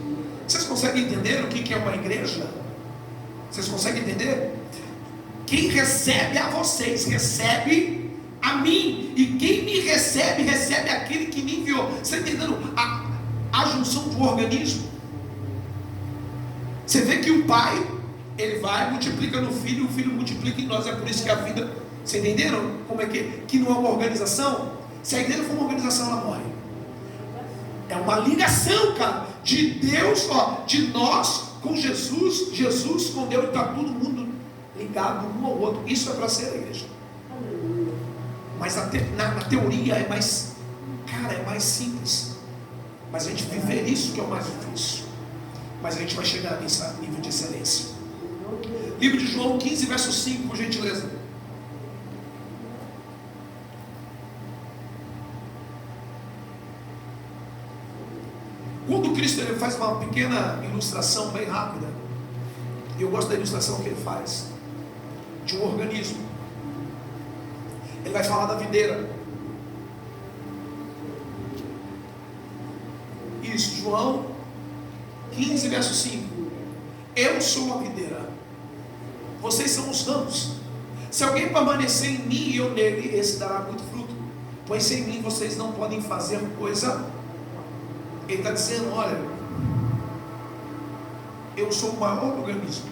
Vocês conseguem entender o que é uma igreja? Vocês conseguem entender? Quem recebe a vocês, recebe a mim. E quem me recebe, recebe aquele que me enviou. Você está entendendo a junção do organismo? Você vê que o Pai, Ele vai, multiplica no Filho, o Filho multiplica em nós. É por isso que a vida, vocês entenderam como é que não é uma organização? Se a igreja for uma organização, ela morre. É uma ligação, cara, de Deus, de nós com Jesus, Jesus com Deus, está todo mundo ligado um ao outro. Isso é para ser a igreja. Mas na teoria é mais, cara, é mais simples. Mas a gente viver isso que é o mais difícil. Mas a gente vai chegar nesse nível de excelência. Livro de João 15, verso 5, por gentileza. Quando Cristo ele faz uma pequena ilustração bem rápida, e eu gosto da ilustração que ele faz, de um organismo. Ele vai falar da videira. Isso, João 15, verso 5. Eu sou a videira, vocês são os ramos. Se alguém permanecer em mim e eu nele, esse dará muito fruto, pois sem mim vocês não podem fazer coisa. Ele está dizendo, olha, eu sou o maior organismo.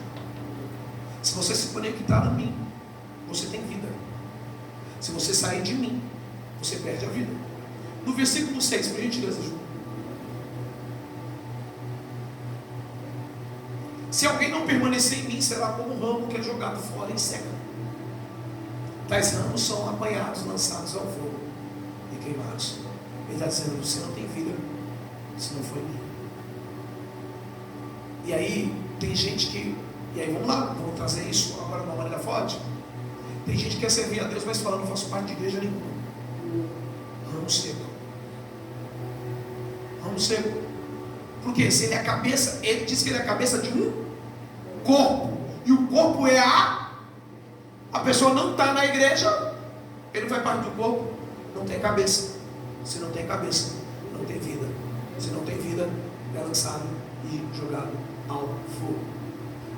Se você se conectar a mim, você tem vida. Se você sair de mim, você perde a vida. No versículo 6, por gentileza, Ju. Se alguém não permanecer em mim, será como um ramo que é jogado fora e seca. Tais ramos são apanhados, lançados ao fogo e queimados. Ele está dizendo, você não tem vida se não for em mim. E aí, tem gente que... E aí, vamos lá, vamos trazer isso agora de uma maneira forte. Tem gente que quer servir a Deus, mas fala, não faço parte de igreja nenhuma. Ramo seco. Ramo seco. Porque se ele é a cabeça, ele diz que ele é a cabeça de um corpo. E o corpo é a pessoa não está na igreja, Ele não faz parte do corpo, não tem cabeça. Se não tem cabeça, não tem vida. Se não tem vida, é lançado e jogado ao fogo.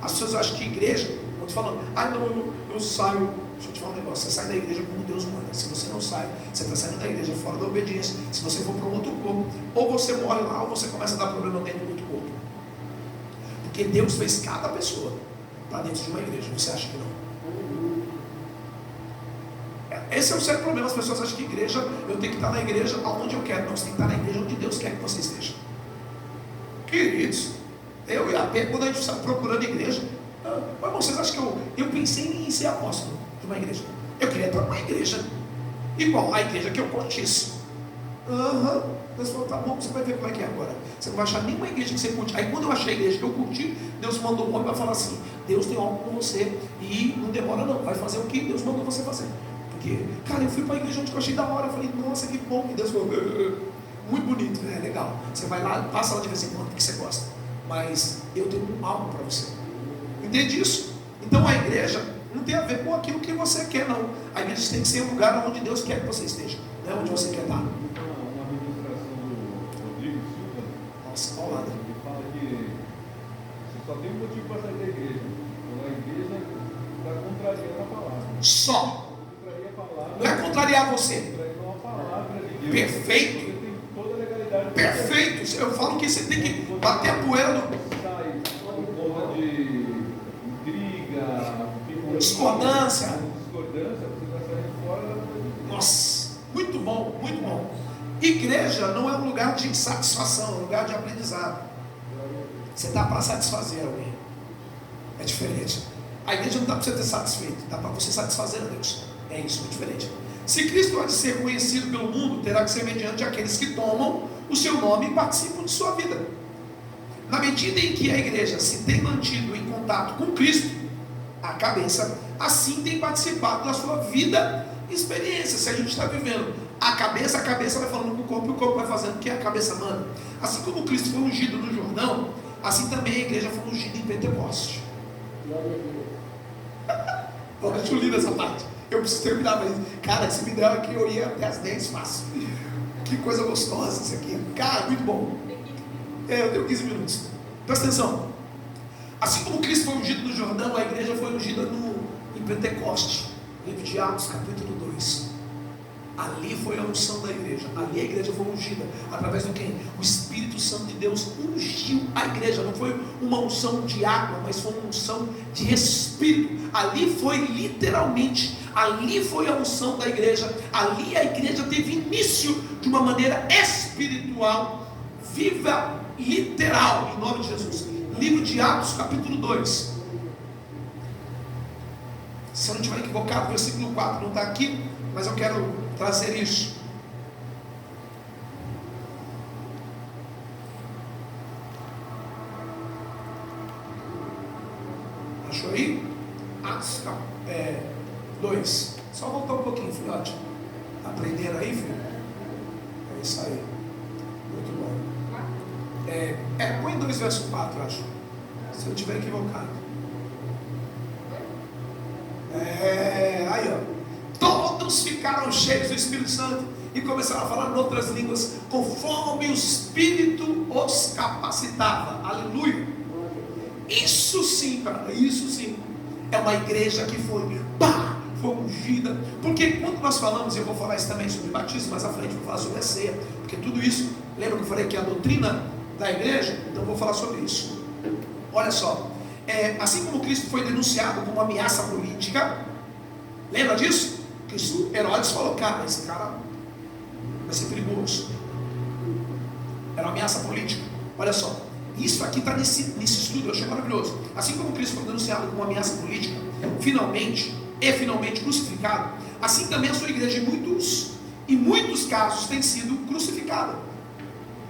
As pessoas acham que igreja, quando falando, não, eu saio. Deixa eu te falar um negócio, você sai da igreja como Deus manda. Se você não sai, você está saindo da igreja fora da obediência. Se você for para um outro corpo, ou você morre lá, ou você começa a dar problema dentro do outro corpo. Porque Deus fez cada pessoa para dentro de uma igreja. Você acha que não? Esse é o sério problema. As pessoas acham que igreja, eu tenho que estar na igreja aonde eu quero. Não, você tem que estar na igreja onde Deus quer que você esteja. Queridos, eu e a Pé, quando a gente está procurando igreja, mas vocês acham que eu pensei em ser apóstolo de uma igreja? Eu queria estar numa igreja igual a igreja que eu curtisse. Deus falou, tá bom, você vai ver como é que é agora. Você não vai achar nenhuma igreja que você curte. Aí quando eu achei a igreja que eu curti, Deus mandou um homem para falar assim: Deus tem algo com você e não demora não, vai fazer o que Deus mandou você fazer. Porque, cara, eu fui para a igreja onde eu achei da hora. Eu falei, nossa, que bom. E Deus falou, muito bonito, né? Legal. Você vai lá, passa lá de vez em quando porque você gosta. Mas eu tenho algo para você. Entende isso? Então a igreja não tem a ver com aquilo que você quer, não. A igreja tem que ser um lugar onde Deus quer que você esteja, não é onde você quer estar. Uma ministração do Rodrigo Silva. Nossa, paulada. Ele fala que você só tem um motivo para sair da igreja. Quando a igreja está contrariando a palavra. Só. Contraria a palavra. Não é contrariar você. Contrariando a palavra de Deus. Perfeito. Você tem toda a legalidade. Perfeito. Eu falo que você tem que bater a poeira no... Sai por conta de intriga, discordância. Discordância, você está saindo fora da coisa. Nossa, muito bom, muito bom. Igreja não é um lugar de satisfação, é um lugar de aprendizado. Você está para satisfazer alguém. É diferente. A igreja não está para você ter satisfeito, está para você satisfazer a Deus. É isso, é diferente. Se Cristo há de ser conhecido pelo mundo, terá que ser mediante aqueles que tomam o seu nome e participam de sua vida. Na medida em que a igreja se tem mantido em contato com Cristo, a cabeça, assim tem participado da sua vida e experiência. Se a gente está vivendo a cabeça vai falando com o corpo e o corpo vai fazendo o que a cabeça manda. Assim como Cristo foi ungido no Jordão, assim também a igreja foi ungida em Pentecoste. Eu acho lindo essa parte. Eu preciso terminar, mas cara, esse me deu aqui, eu ia até as 10 fácil. Que coisa gostosa isso aqui. Cara, muito bom. Eu tenho 15 minutos. Presta atenção. Assim como Cristo foi ungido no Jordão, a igreja foi ungida em Pentecoste. Livro de Atos, capítulo 2. Ali foi a unção da igreja. Ali a igreja foi ungida. Através do quem? O Espírito Santo de Deus ungiu a igreja. Não foi uma unção de água, mas foi uma unção de Espírito. Ali foi literalmente, ali foi a unção da igreja. Ali a igreja teve início de uma maneira espiritual, viva, literal, em nome de Jesus. Livro de Atos, capítulo 2. Se eu não estiver equivocado, o versículo 4 não está aqui, mas eu quero trazer isso. Achou aí? Atos 2. Só voltar um pouquinho, filhote. Aprenderam aí, filho? É isso aí. Muito bom. Põe 2 verso 4, acho. Se eu estiver equivocado. Aí ó. Todos ficaram cheios do Espírito Santo e começaram a falar em outras línguas, conforme o Espírito os capacitava. Aleluia. Isso sim, cara, isso sim. É uma igreja que foi ungida. Porque quando nós falamos, eu vou falar isso também sobre batismo, mais à frente vou falar sobre a ceia, porque tudo isso, lembra que eu falei que é a doutrina da igreja? Então eu vou falar sobre isso. Olha só, assim como Cristo foi denunciado como uma ameaça política, lembra disso? Que Herodes falou, cara, esse cara vai ser perigoso. Era uma ameaça política. Olha só, isso aqui está nesse estudo, eu achei maravilhoso. Assim como Cristo foi denunciado como uma ameaça política, finalmente crucificado, assim também a sua igreja em muitos casos tem sido crucificada,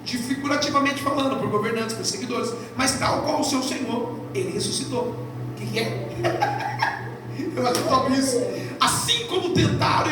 figurativamente falando, por governantes, perseguidores, mas tal qual o seu Senhor, ele ressuscitou. O que é? Eu acho top isso. Assim como tentaram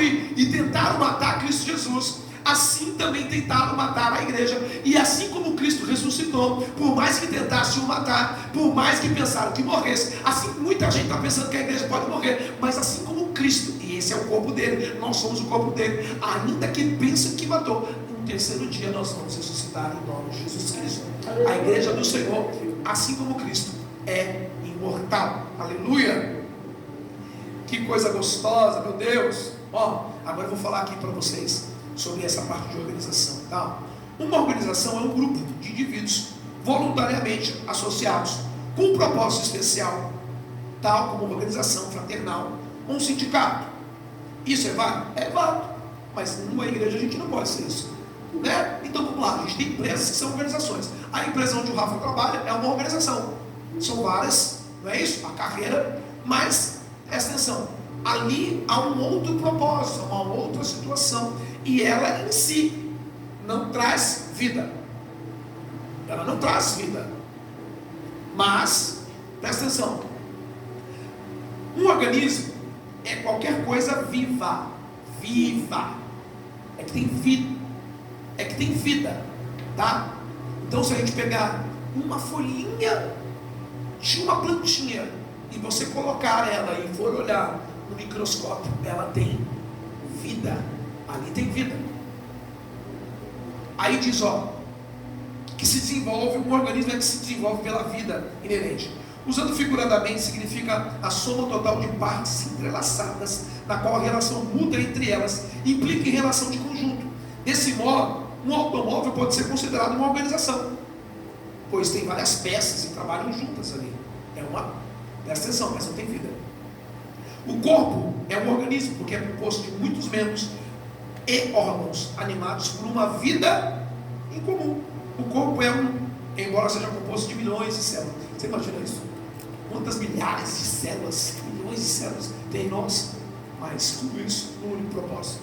tentaram matar Cristo Jesus, assim também tentaram matar a igreja. E assim como Cristo ressuscitou, por mais que tentassem o matar, por mais que pensaram que morresse, assim muita gente está pensando que a igreja pode morrer, mas assim como Cristo, e Esse é o corpo dele, nós somos o corpo dele. Ainda que pense que matou, no terceiro dia nós vamos ressuscitar em nome de Jesus Cristo. A igreja do Senhor, assim como Cristo, é imortal. Aleluia! Que coisa gostosa, meu Deus! Ó, agora eu vou falar aqui para vocês sobre essa parte de organização, tá? Uma organização é um grupo de indivíduos voluntariamente associados com um propósito especial, tal como uma organização fraternal ou um sindicato. Isso é válido? É válido, mas numa igreja a gente não pode ser isso, né? Então vamos lá, a gente tem empresas que são organizações. A empresa onde o Rafa trabalha é uma organização, são várias, não é isso? A carreira, mas presta atenção, ali há um outro propósito, uma outra situação, e ela em si não traz vida. Ela não traz vida. Mas, presta atenção, um organismo é qualquer coisa viva. Viva. É que tem vida. É que tem vida. Tá? Então se a gente pegar uma folhinha de uma plantinha e você colocar ela e for olhar no microscópio, ela tem vida. Ali tem vida. Aí diz, ó, que se desenvolve, um organismo é que se desenvolve pela vida inerente. Usando figuradamente, significa a soma total de partes entrelaçadas, na qual a relação mútua entre elas implica em relação de conjunto. Desse modo, um automóvel pode ser considerado uma organização, pois tem várias peças e trabalham juntas ali. Presta atenção, mas não tem vida. O corpo é um organismo, porque é composto de muitos membros e órgãos animados por uma vida em comum. O corpo embora seja composto de milhões de células. Você imagina isso? Quantas milhares de células, milhões de células tem em nós? Mas tudo isso no único propósito.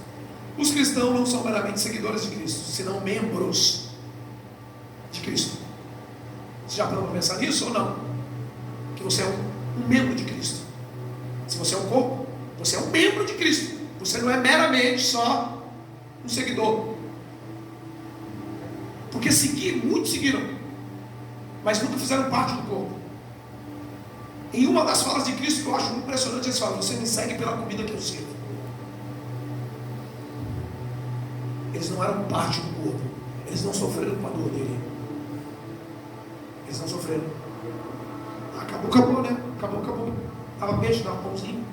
Os cristãos não são meramente seguidores de Cristo, senão membros de Cristo. Você já parou para pensar nisso ou não? Que você é um membro de Cristo. Se você é um corpo, você é um membro de Cristo. Você não é meramente só um seguidor. Porque muitos seguiram, mas nunca fizeram parte do corpo. Em uma das falas de Cristo que eu acho muito impressionante, eles falam: você me segue pela comida que eu sirvo. Eles não eram parte do corpo. Eles não sofreram com a dor dele. Eles não sofreram. Acabou, né? Acabou. Dava peixe, dava pãozinho.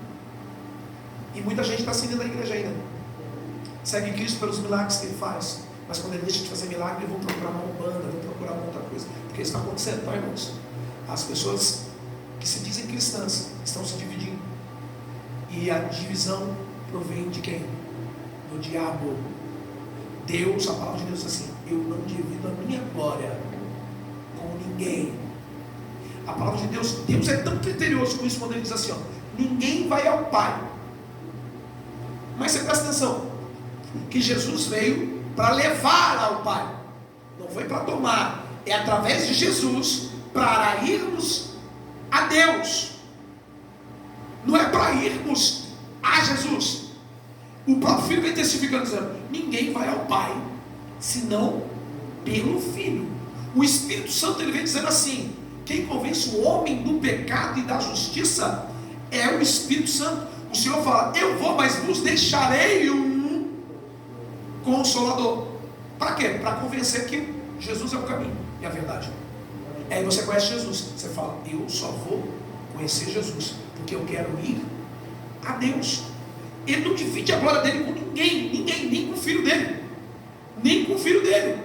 E muita gente está assim dentro da igreja ainda. Segue Cristo pelos milagres que ele faz. Mas quando ele deixa de fazer milagre, eles vão procurar uma umbanda, vão procurar uma outra coisa. Porque isso está acontecendo, tá, irmãos? As pessoas que se dizem cristãs estão se dividindo. E a divisão provém de quem? Do diabo. Deus, a palavra de Deus diz assim: eu não divido a minha glória com ninguém. A palavra de Deus é tão criterioso com isso quando ele diz assim, ó: ninguém vai ao Pai. Mas você presta atenção, que Jesus veio para levar ao Pai, não foi para tomar. É através de Jesus para irmos a Deus, não é para irmos a Jesus. O próprio Filho vem testificando, dizendo: ninguém vai ao Pai senão pelo Filho. O Espírito Santo ele vem dizendo assim: quem convence o homem do pecado e da justiça é o Espírito Santo. O Senhor fala: eu vou, mas vos deixarei um Consolador. Para quê? Para convencer que Jesus é o caminho e a verdade. Aí você conhece Jesus, você fala: eu só vou conhecer Jesus porque eu quero ir a Deus. Ele não divide a glória dele com ninguém, nem com o filho dele, nem com o filho dele.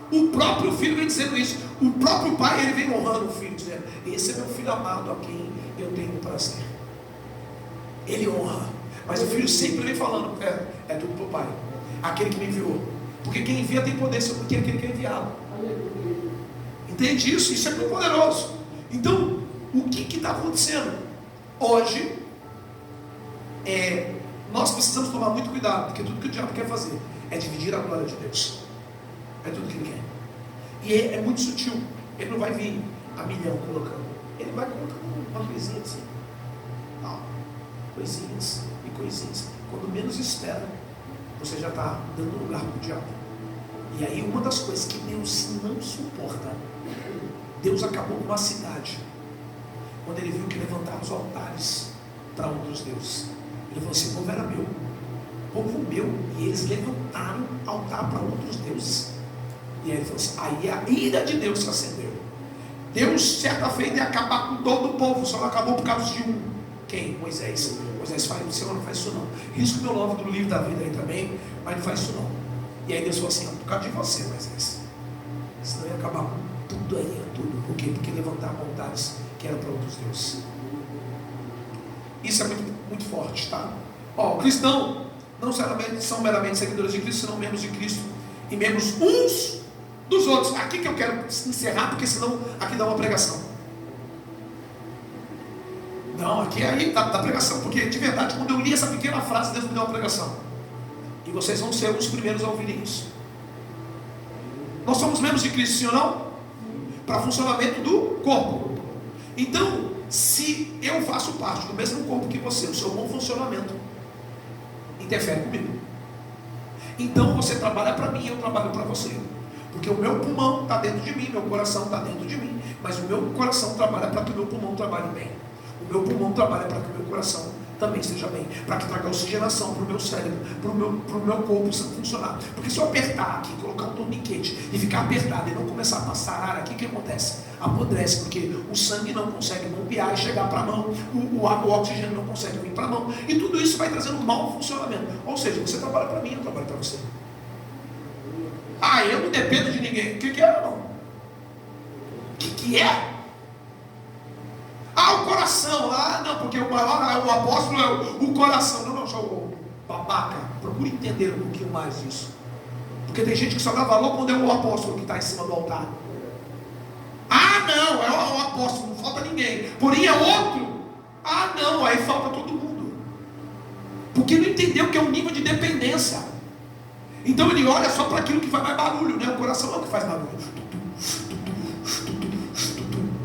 O próprio filho vem dizendo isso. O próprio pai, ele vem honrando o filho, dizendo: esse é meu filho amado a quem eu tenho prazer. Ele honra, mas o filho sempre vem falando: é tudo para o pai, aquele que me enviou. Porque quem envia tem poder sobre aquele que é enviado. Entende isso? Isso é muito poderoso. Então, o que está acontecendo? Hoje, nós precisamos tomar muito cuidado, porque tudo que o diabo quer fazer é dividir a glória de Deus. É tudo que ele quer. E é muito sutil. Ele não vai vir a milhão colocando. Ele vai colocando uma coisinha assim. Coisinhas e coisinhas. Quando menos espera, você já está dando lugar para o diabo. E aí uma das coisas que Deus não suporta, Deus acabou com uma cidade quando ele viu que levantava os altares para outros deuses. Ele falou assim: o povo era meu, povo meu, e eles levantaram altar para outros deuses. E aí ele falou assim: aí a ira de Deus se acendeu. Deus, certa feita, ia acabar com todo o povo, só não acabou por causa de um. Quem? Moisés. Moisés fala: o Senhor não faz isso não. Risco meu nome do livro da vida aí também, mas não faz isso não. E aí Deus falou assim: por causa de você, Moisés. Senão ia acabar com tudo aí, tudo. Por quê? Porque levantaram altares que eram para outros deuses. Isso é muito, muito forte, tá? Ó, o cristão não são meramente seguidores de Cristo, senão membros de Cristo e membros uns dos outros. Aqui que eu quero encerrar, porque senão aqui dá uma pregação. Não, aqui aí dá pregação, porque de verdade, quando eu li essa pequena frase, Deus me deu uma pregação. E vocês vão ser os primeiros a ouvirem isso. Nós somos membros de Cristo, sim ou não? Para funcionamento do corpo. Então, se eu faço parte do mesmo corpo que você, o seu bom funcionamento interfere comigo. Então você trabalha para mim e eu trabalho para você. Porque o meu pulmão está dentro de mim, meu coração está dentro de mim. Mas o meu coração trabalha para que o meu pulmão trabalhe bem. O meu pulmão trabalha para que o meu coração também esteja bem. Para que traga oxigenação para o meu cérebro, para o meu corpo funcionar. Porque se eu apertar aqui, colocar um torniquete e ficar apertado e não começar a passar ar aqui, o que acontece? Apodrece, porque o sangue não consegue bombear e chegar para a mão, o oxigênio não consegue vir para a mão. E tudo isso vai trazendo um mau funcionamento. Ou seja, você trabalha para mim, eu trabalho para você. Ah, eu não dependo de ninguém. O que é, irmão? O que é? Ah, o coração. Ah, não, porque o maior, o apóstolo é o coração. Não, só o babaca. Procure entender um pouquinho mais disso. Porque tem gente que só dá valor quando é o apóstolo que está em cima do altar. Ah, não, é o apóstolo, não falta ninguém. Porém é outro. Ah, não, aí falta todo mundo. Porque não entendeu que é um nível de dependência. Então ele olha só para aquilo que faz mais barulho, né? O coração é o que faz barulho.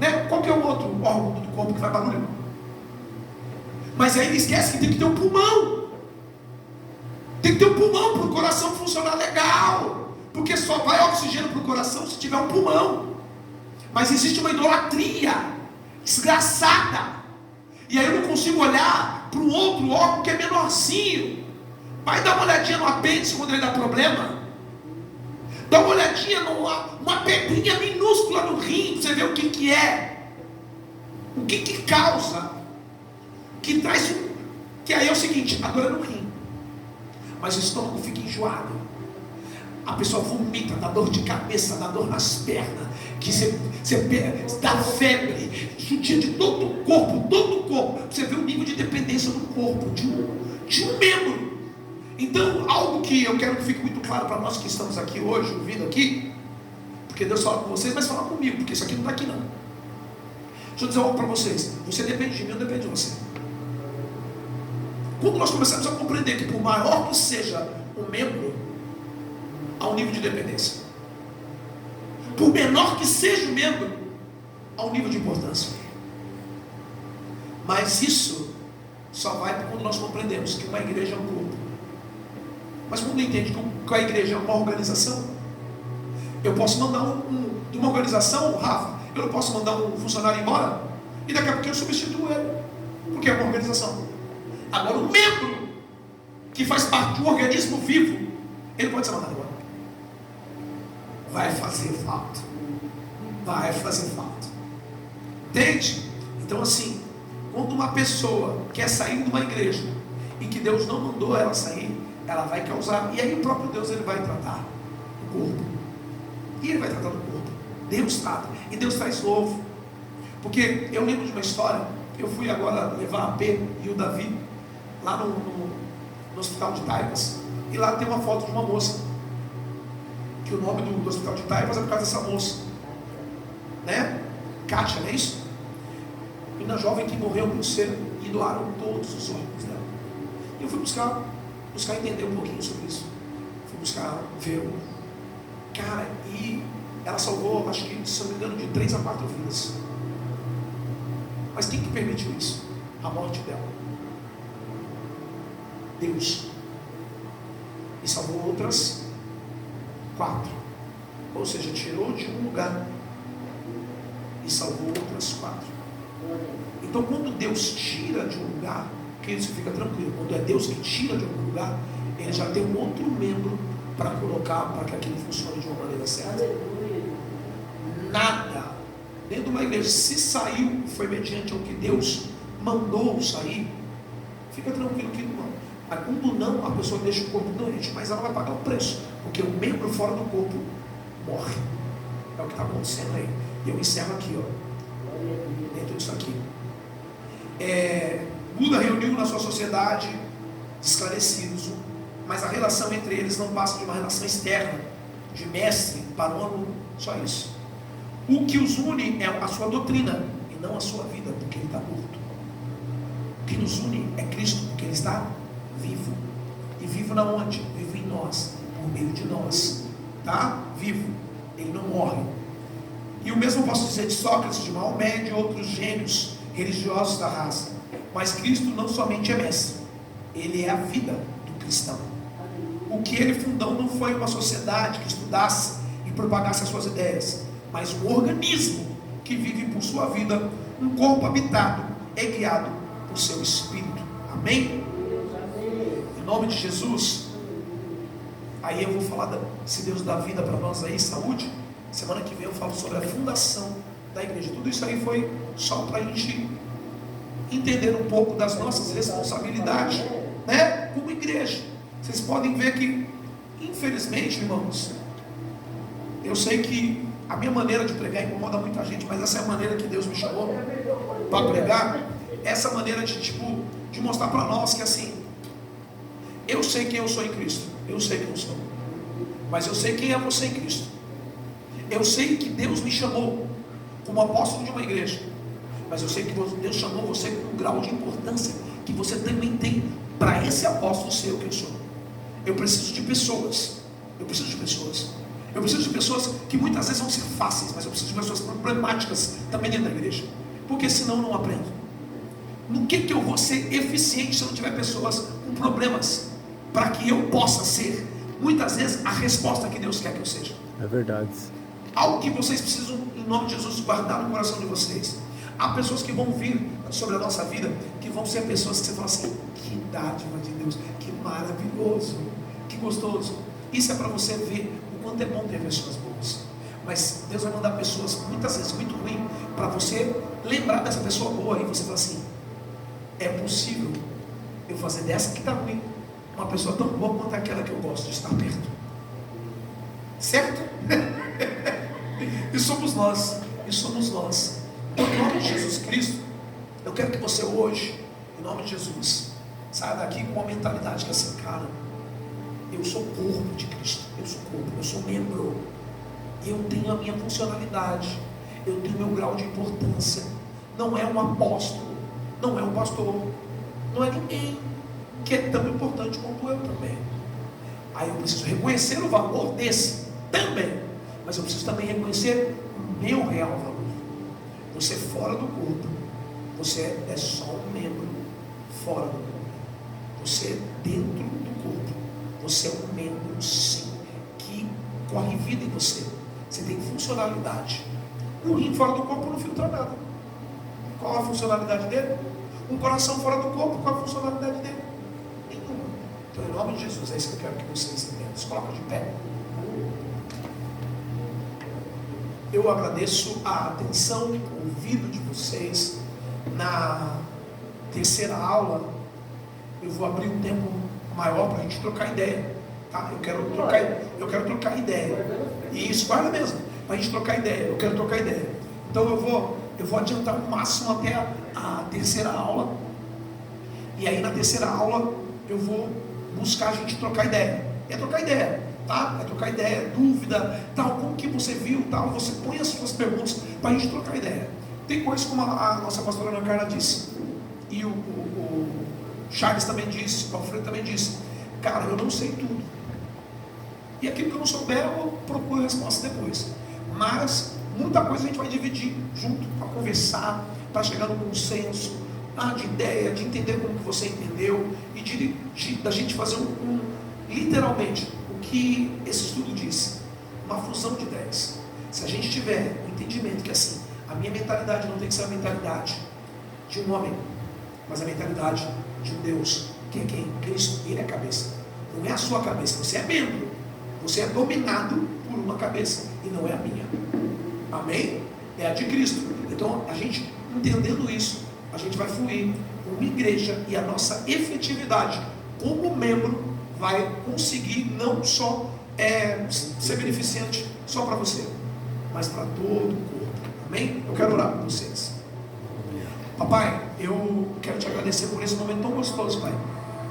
Né? Qual que é o outro órgão do corpo que faz barulho? Mas aí ele esquece que tem que ter um pulmão. Tem que ter um pulmão para o coração funcionar legal. Porque só vai oxigênio para o coração se tiver um pulmão. Mas existe uma idolatria desgraçada. E aí eu não consigo olhar para um outro órgão que é menorzinho. Vai dar uma olhadinha no apêndice quando ele dá problema. Dá uma olhadinha numa pedrinha minúscula no rim, para você ver o que é. O que causa. Que traz um. Que aí é o seguinte, a dor é no rim. Mas o estômago fica enjoado. A pessoa vomita, dá dor de cabeça, dá dor nas pernas. Que você dá febre. Judia de todo o corpo. Você vê o nível de dependência do corpo, de um membro. Então, algo que eu quero que fique muito claro para nós que estamos aqui hoje, ouvindo aqui, porque Deus fala com vocês, mas fala comigo, porque isso aqui não está aqui não. Deixa eu dizer algo para vocês. Você depende de mim, eu dependo de você. Quando nós começamos a compreender que por maior que seja o membro, há um nível de dependência. Por menor que seja o membro, há um nível de importância. Mas isso só vai quando nós compreendemos que uma igreja é um grupo. Mas quando entende que a igreja é uma organização, eu posso mandar de uma organização, Rafa, eu não posso mandar um funcionário embora e daqui a pouco eu substituo ele, porque é uma organização. Agora o membro que faz parte de um organismo vivo, ele pode ser mandado embora. Vai fazer falta. Entende? Então assim, quando uma pessoa quer sair de uma igreja e que Deus não mandou ela sair, ela vai causar, e aí o próprio Deus ele vai tratar o corpo. E ele vai tratar do corpo. Deus trata. E Deus traz novo. Porque eu lembro de uma história. Eu fui agora levar a P e o Davi lá no hospital de Taipas. E lá tem uma foto de uma moça. Que o nome do hospital de Taipas é por causa dessa moça. Né? Kátia, não é isso? Menina jovem que morreu muito cedo e doaram todos os órgãos dela. E eu fui buscar entender um pouquinho sobre isso. Fui buscar ver. Cara, e ela salvou, acho que, se não me engano, de 3 a 4 vidas. Mas quem que permitiu isso? A morte dela. Deus. E salvou outras 4. Ou seja, tirou de um lugar e salvou outras 4. Então quando Deus tira de um lugar, Que isso fica tranquilo. Quando é Deus que tira de algum lugar, Ele já tem um outro membro para colocar para que aquilo funcione de uma maneira certa. Nada dentro de uma igreja, se saiu, foi mediante ao que Deus mandou sair, fica tranquilo que não. Mas quando não, a pessoa deixa o corpo doente, mas ela vai pagar o preço, porque o membro fora do corpo morre. É o que está acontecendo aí. E eu encerro aqui, ó, dentro disso aqui. Buda reuniu na sua sociedade esclarecidos, mas a relação entre eles não passa de uma relação externa, de mestre para um aluno, só isso. O que os une é a sua doutrina e não a sua vida, porque ele está morto. O que nos une é Cristo, porque ele está vivo. E vivo na onde? Vivo em nós, por meio de nós. Tá? Vivo. Ele não morre. E o mesmo posso dizer de Sócrates, de Maomé e de outros gênios religiosos da raça. Mas Cristo não somente é mestre, ele é a vida do cristão. O que ele fundou não foi uma sociedade que estudasse e propagasse as suas ideias, mas um organismo que vive por sua vida, um corpo habitado e guiado por seu Espírito. Amém? Em nome de Jesus. Aí eu vou falar, se Deus dá vida para nós aí, saúde. Semana que vem eu falo sobre a fundação da igreja. Tudo isso aí foi só para a gente entender um pouco das nossas responsabilidades, né, como igreja. Vocês podem ver que, infelizmente, irmãos, eu sei que a minha maneira de pregar incomoda muita gente, mas essa é a maneira que Deus me chamou para pregar. Essa maneira de mostrar para nós que assim, eu sei quem eu sou em Cristo, eu sei quem eu sou, mas eu sei quem é você em Cristo. Eu sei que Deus me chamou como apóstolo de uma igreja, mas eu sei que Deus chamou você com um grau de importância que você também tem para esse apóstolo ser o que eu sou. Eu preciso de pessoas. Eu preciso de pessoas. Eu preciso de pessoas que muitas vezes vão ser fáceis, mas eu preciso de pessoas problemáticas também dentro da igreja, porque senão eu não aprendo. No que eu vou ser eficiente se eu não tiver pessoas com problemas, para que eu possa ser, muitas vezes, a resposta que Deus quer que eu seja. É verdade. Algo que vocês precisam, em nome de Jesus, guardar no coração de vocês. Há pessoas que vão vir sobre a nossa vida, que vão ser pessoas que você fala assim, que dádiva de Deus, que maravilhoso, que gostoso. Isso é para você ver o quanto é bom ter pessoas boas. Mas Deus vai mandar pessoas, muitas vezes, muito ruins, para você lembrar dessa pessoa boa, e você fala assim, é possível eu fazer dessa que está ruim uma pessoa tão boa quanto aquela que eu gosto de estar perto. Certo? E somos nós. Então, em nome de Jesus Cristo, eu quero que você hoje, em nome de Jesus, saia daqui com uma mentalidade que é assim, cara, eu sou corpo de Cristo, eu sou corpo, eu sou membro, eu tenho a minha funcionalidade, eu tenho o meu grau de importância. Não é um apóstolo, não é um pastor, não é ninguém que é tão importante quanto eu também. Aí eu preciso reconhecer o valor desse também, mas eu preciso também reconhecer o meu real valor. Você fora do corpo, você é só um membro fora do corpo. Você dentro do corpo, você é um membro sim, que corre vida em você. Você tem funcionalidade. Um rim fora do corpo não filtra nada. Qual a funcionalidade dele? Um coração fora do corpo, qual a funcionalidade dele? Nenhuma. Então, em nome de Jesus, é isso que eu quero que vocês entendam. Se coloca de pé. Eu agradeço a atenção, o ouvido de vocês. Na terceira aula, eu vou abrir um tempo maior para a gente trocar ideia. Tá? Eu quero trocar ideia. E isso, guarda mesmo, para a gente trocar ideia. Eu quero trocar ideia. Então eu vou adiantar o máximo até a terceira aula. E aí na terceira aula eu vou buscar a gente trocar ideia. É trocar ideia, tá? É trocar ideia, dúvida, tal, como que você viu, tal. Você põe as suas perguntas para a gente trocar ideia. Tem coisas como a nossa pastora Ana Carla disse, e o Charles também disse, o Alfredo também disse, cara, eu não sei tudo. E aquilo que eu não souber, eu procuro a resposta depois. Mas muita coisa a gente vai dividir junto, para conversar, para chegar num consenso, de ideia, de entender como que você entendeu, e da gente fazer literalmente, o que esse estudo diz, uma fusão de ideias. Se a gente tiver o entendimento que assim, a minha mentalidade não tem que ser a mentalidade de um homem mas a mentalidade de um Deus que é quem? Cristo. Ele é a cabeça, não é a sua cabeça. Você é membro, você é dominado por uma cabeça e não é a minha. Amém? É a de Cristo. Então, a gente entendendo isso, a gente vai fluir como igreja, e a nossa efetividade como membro vai conseguir não só ser beneficiante só para você, mas para todo o corpo. Amém? Eu quero orar por vocês. Papai, eu quero te agradecer por esse momento tão gostoso, Pai.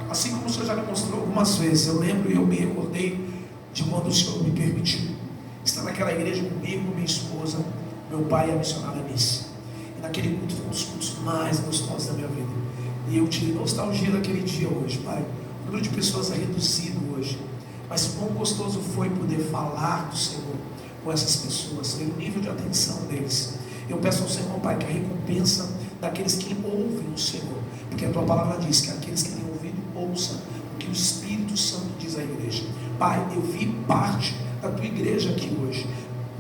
Assim como o Senhor já me mostrou algumas vezes, eu lembro e eu me recordei de quando o Senhor me permitiu estar naquela igreja comigo, minha esposa, meu pai e a missionária Nice. E naquele culto foi um dos cultos mais gostosos da minha vida. E eu tive nostalgia daquele dia hoje, Pai. O número de pessoas é reduzido hoje, mas quão gostoso foi poder falar do Senhor com essas pessoas, ver o nível de atenção deles. Eu peço ao Senhor, Pai, que a recompensa daqueles que ouvem o Senhor, porque a Tua palavra diz que aqueles que têm ouvido, ouçam o que o Espírito Santo diz à igreja. Pai, eu vi parte da Tua igreja aqui hoje,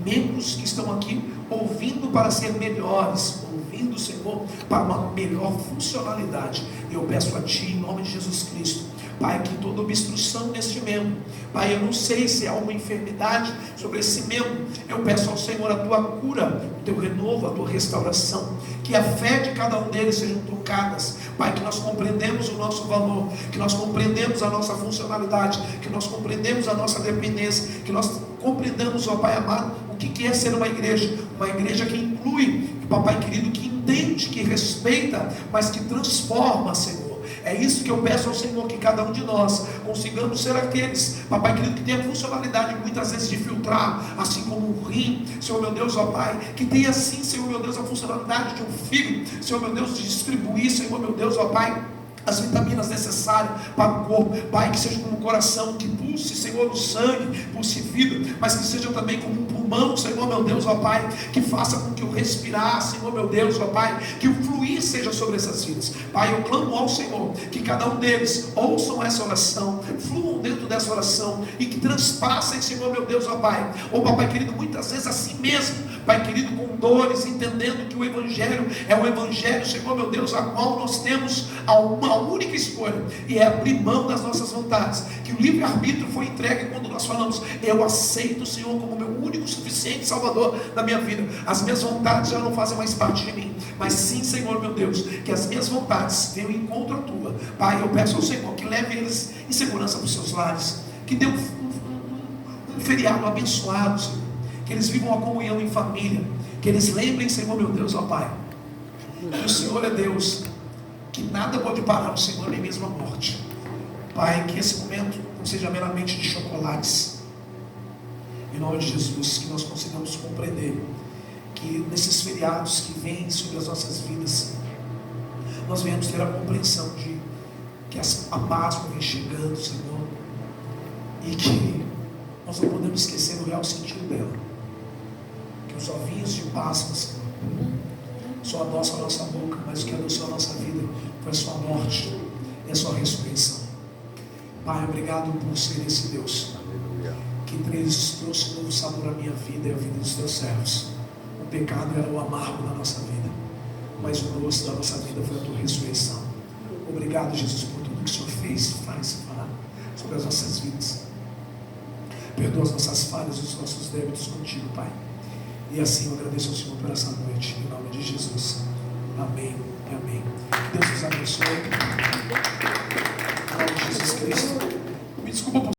membros que estão aqui ouvindo para ser melhores, ouvindo o Senhor para uma melhor funcionalidade. Eu peço a Ti, em nome de Jesus Cristo, Pai, que toda obstrução neste membro, Pai, eu não sei se há uma enfermidade sobre esse membro, eu peço ao Senhor a Tua cura, o Teu renovo, a Tua restauração, que a fé de cada um deles sejam tocadas, Pai, que nós compreendemos o nosso valor, que nós compreendemos a nossa funcionalidade, que nós compreendemos a nossa dependência, que nós compreendamos, ó Pai amado, o que é ser uma igreja que inclui, Papai querido, que entende, que respeita, mas que transforma, Senhor. É isso que eu peço ao Senhor, que cada um de nós consigamos ser aqueles, Papai querido, que tem a funcionalidade muitas vezes de filtrar, assim como um rim, Senhor meu Deus, ó Pai, que tem assim, Senhor meu Deus, a funcionalidade de um fígado, Senhor meu Deus, de distribuir, Senhor meu Deus, ó Pai, as vitaminas necessárias para o corpo, Pai, que seja como um coração que pulse, Senhor, no sangue, pulse vida, mas que seja também como um pulmão, Senhor meu Deus, ó Pai, que faça com que o respirar, Senhor meu Deus, ó Pai, que o fluir seja sobre essas vidas. Pai, eu clamo ao Senhor, que cada um deles ouçam essa oração, fluam dentro dessa oração, e que transpassem, Senhor meu Deus, ó Pai, Papai querido, muitas vezes assim mesmo, Pai querido, com dores, entendendo que o Evangelho é o Evangelho, Senhor meu Deus, a qual nós temos uma única escolha, e é abrir mão das nossas vontades, que o livre-arbítrio foi entregue quando nós falamos, eu aceito o Senhor como meu único, suficiente Salvador da minha vida. As minhas vontades já não fazem mais parte de mim, mas sim, Senhor meu Deus, que as minhas vontades venham em encontro à Tua. Pai, eu peço ao Senhor que leve eles em segurança para os seus lares, que dê um feriado abençoado, Senhor, que eles vivam a comunhão em família, que eles lembrem, Senhor meu Deus, ó Pai, que o Senhor é Deus, que nada pode parar o Senhor, nem mesmo a morte. Pai, que esse momento não seja meramente de chocolates, em nome de Jesus, que nós consigamos compreender que nesses feriados que vêm sobre as nossas vidas, nós venhamos ter a compreensão de que a Páscoa vem chegando, Senhor, e que nós não podemos esquecer o real sentido dela, que os ovinhos de Páscoa, Senhor, só adoçam a nossa boca, mas o que adoçou a nossa vida foi a Sua morte e a Sua ressurreição. Pai, obrigado por ser esse Deus que trouxe um novo sabor à minha vida e à vida dos Teus servos. O pecado era o amargo da nossa vida, mas o doce da nossa vida foi a Tua ressurreição. Obrigado, Jesus, por tudo que o Senhor fez, faz e fará sobre as nossas vidas. Perdoa as nossas falhas e os nossos débitos contigo, Pai. E assim eu agradeço ao Senhor por essa noite, em nome de Jesus. Amém e amém. Deus nos abençoe. Em nome de Jesus Cristo. Me desculpa por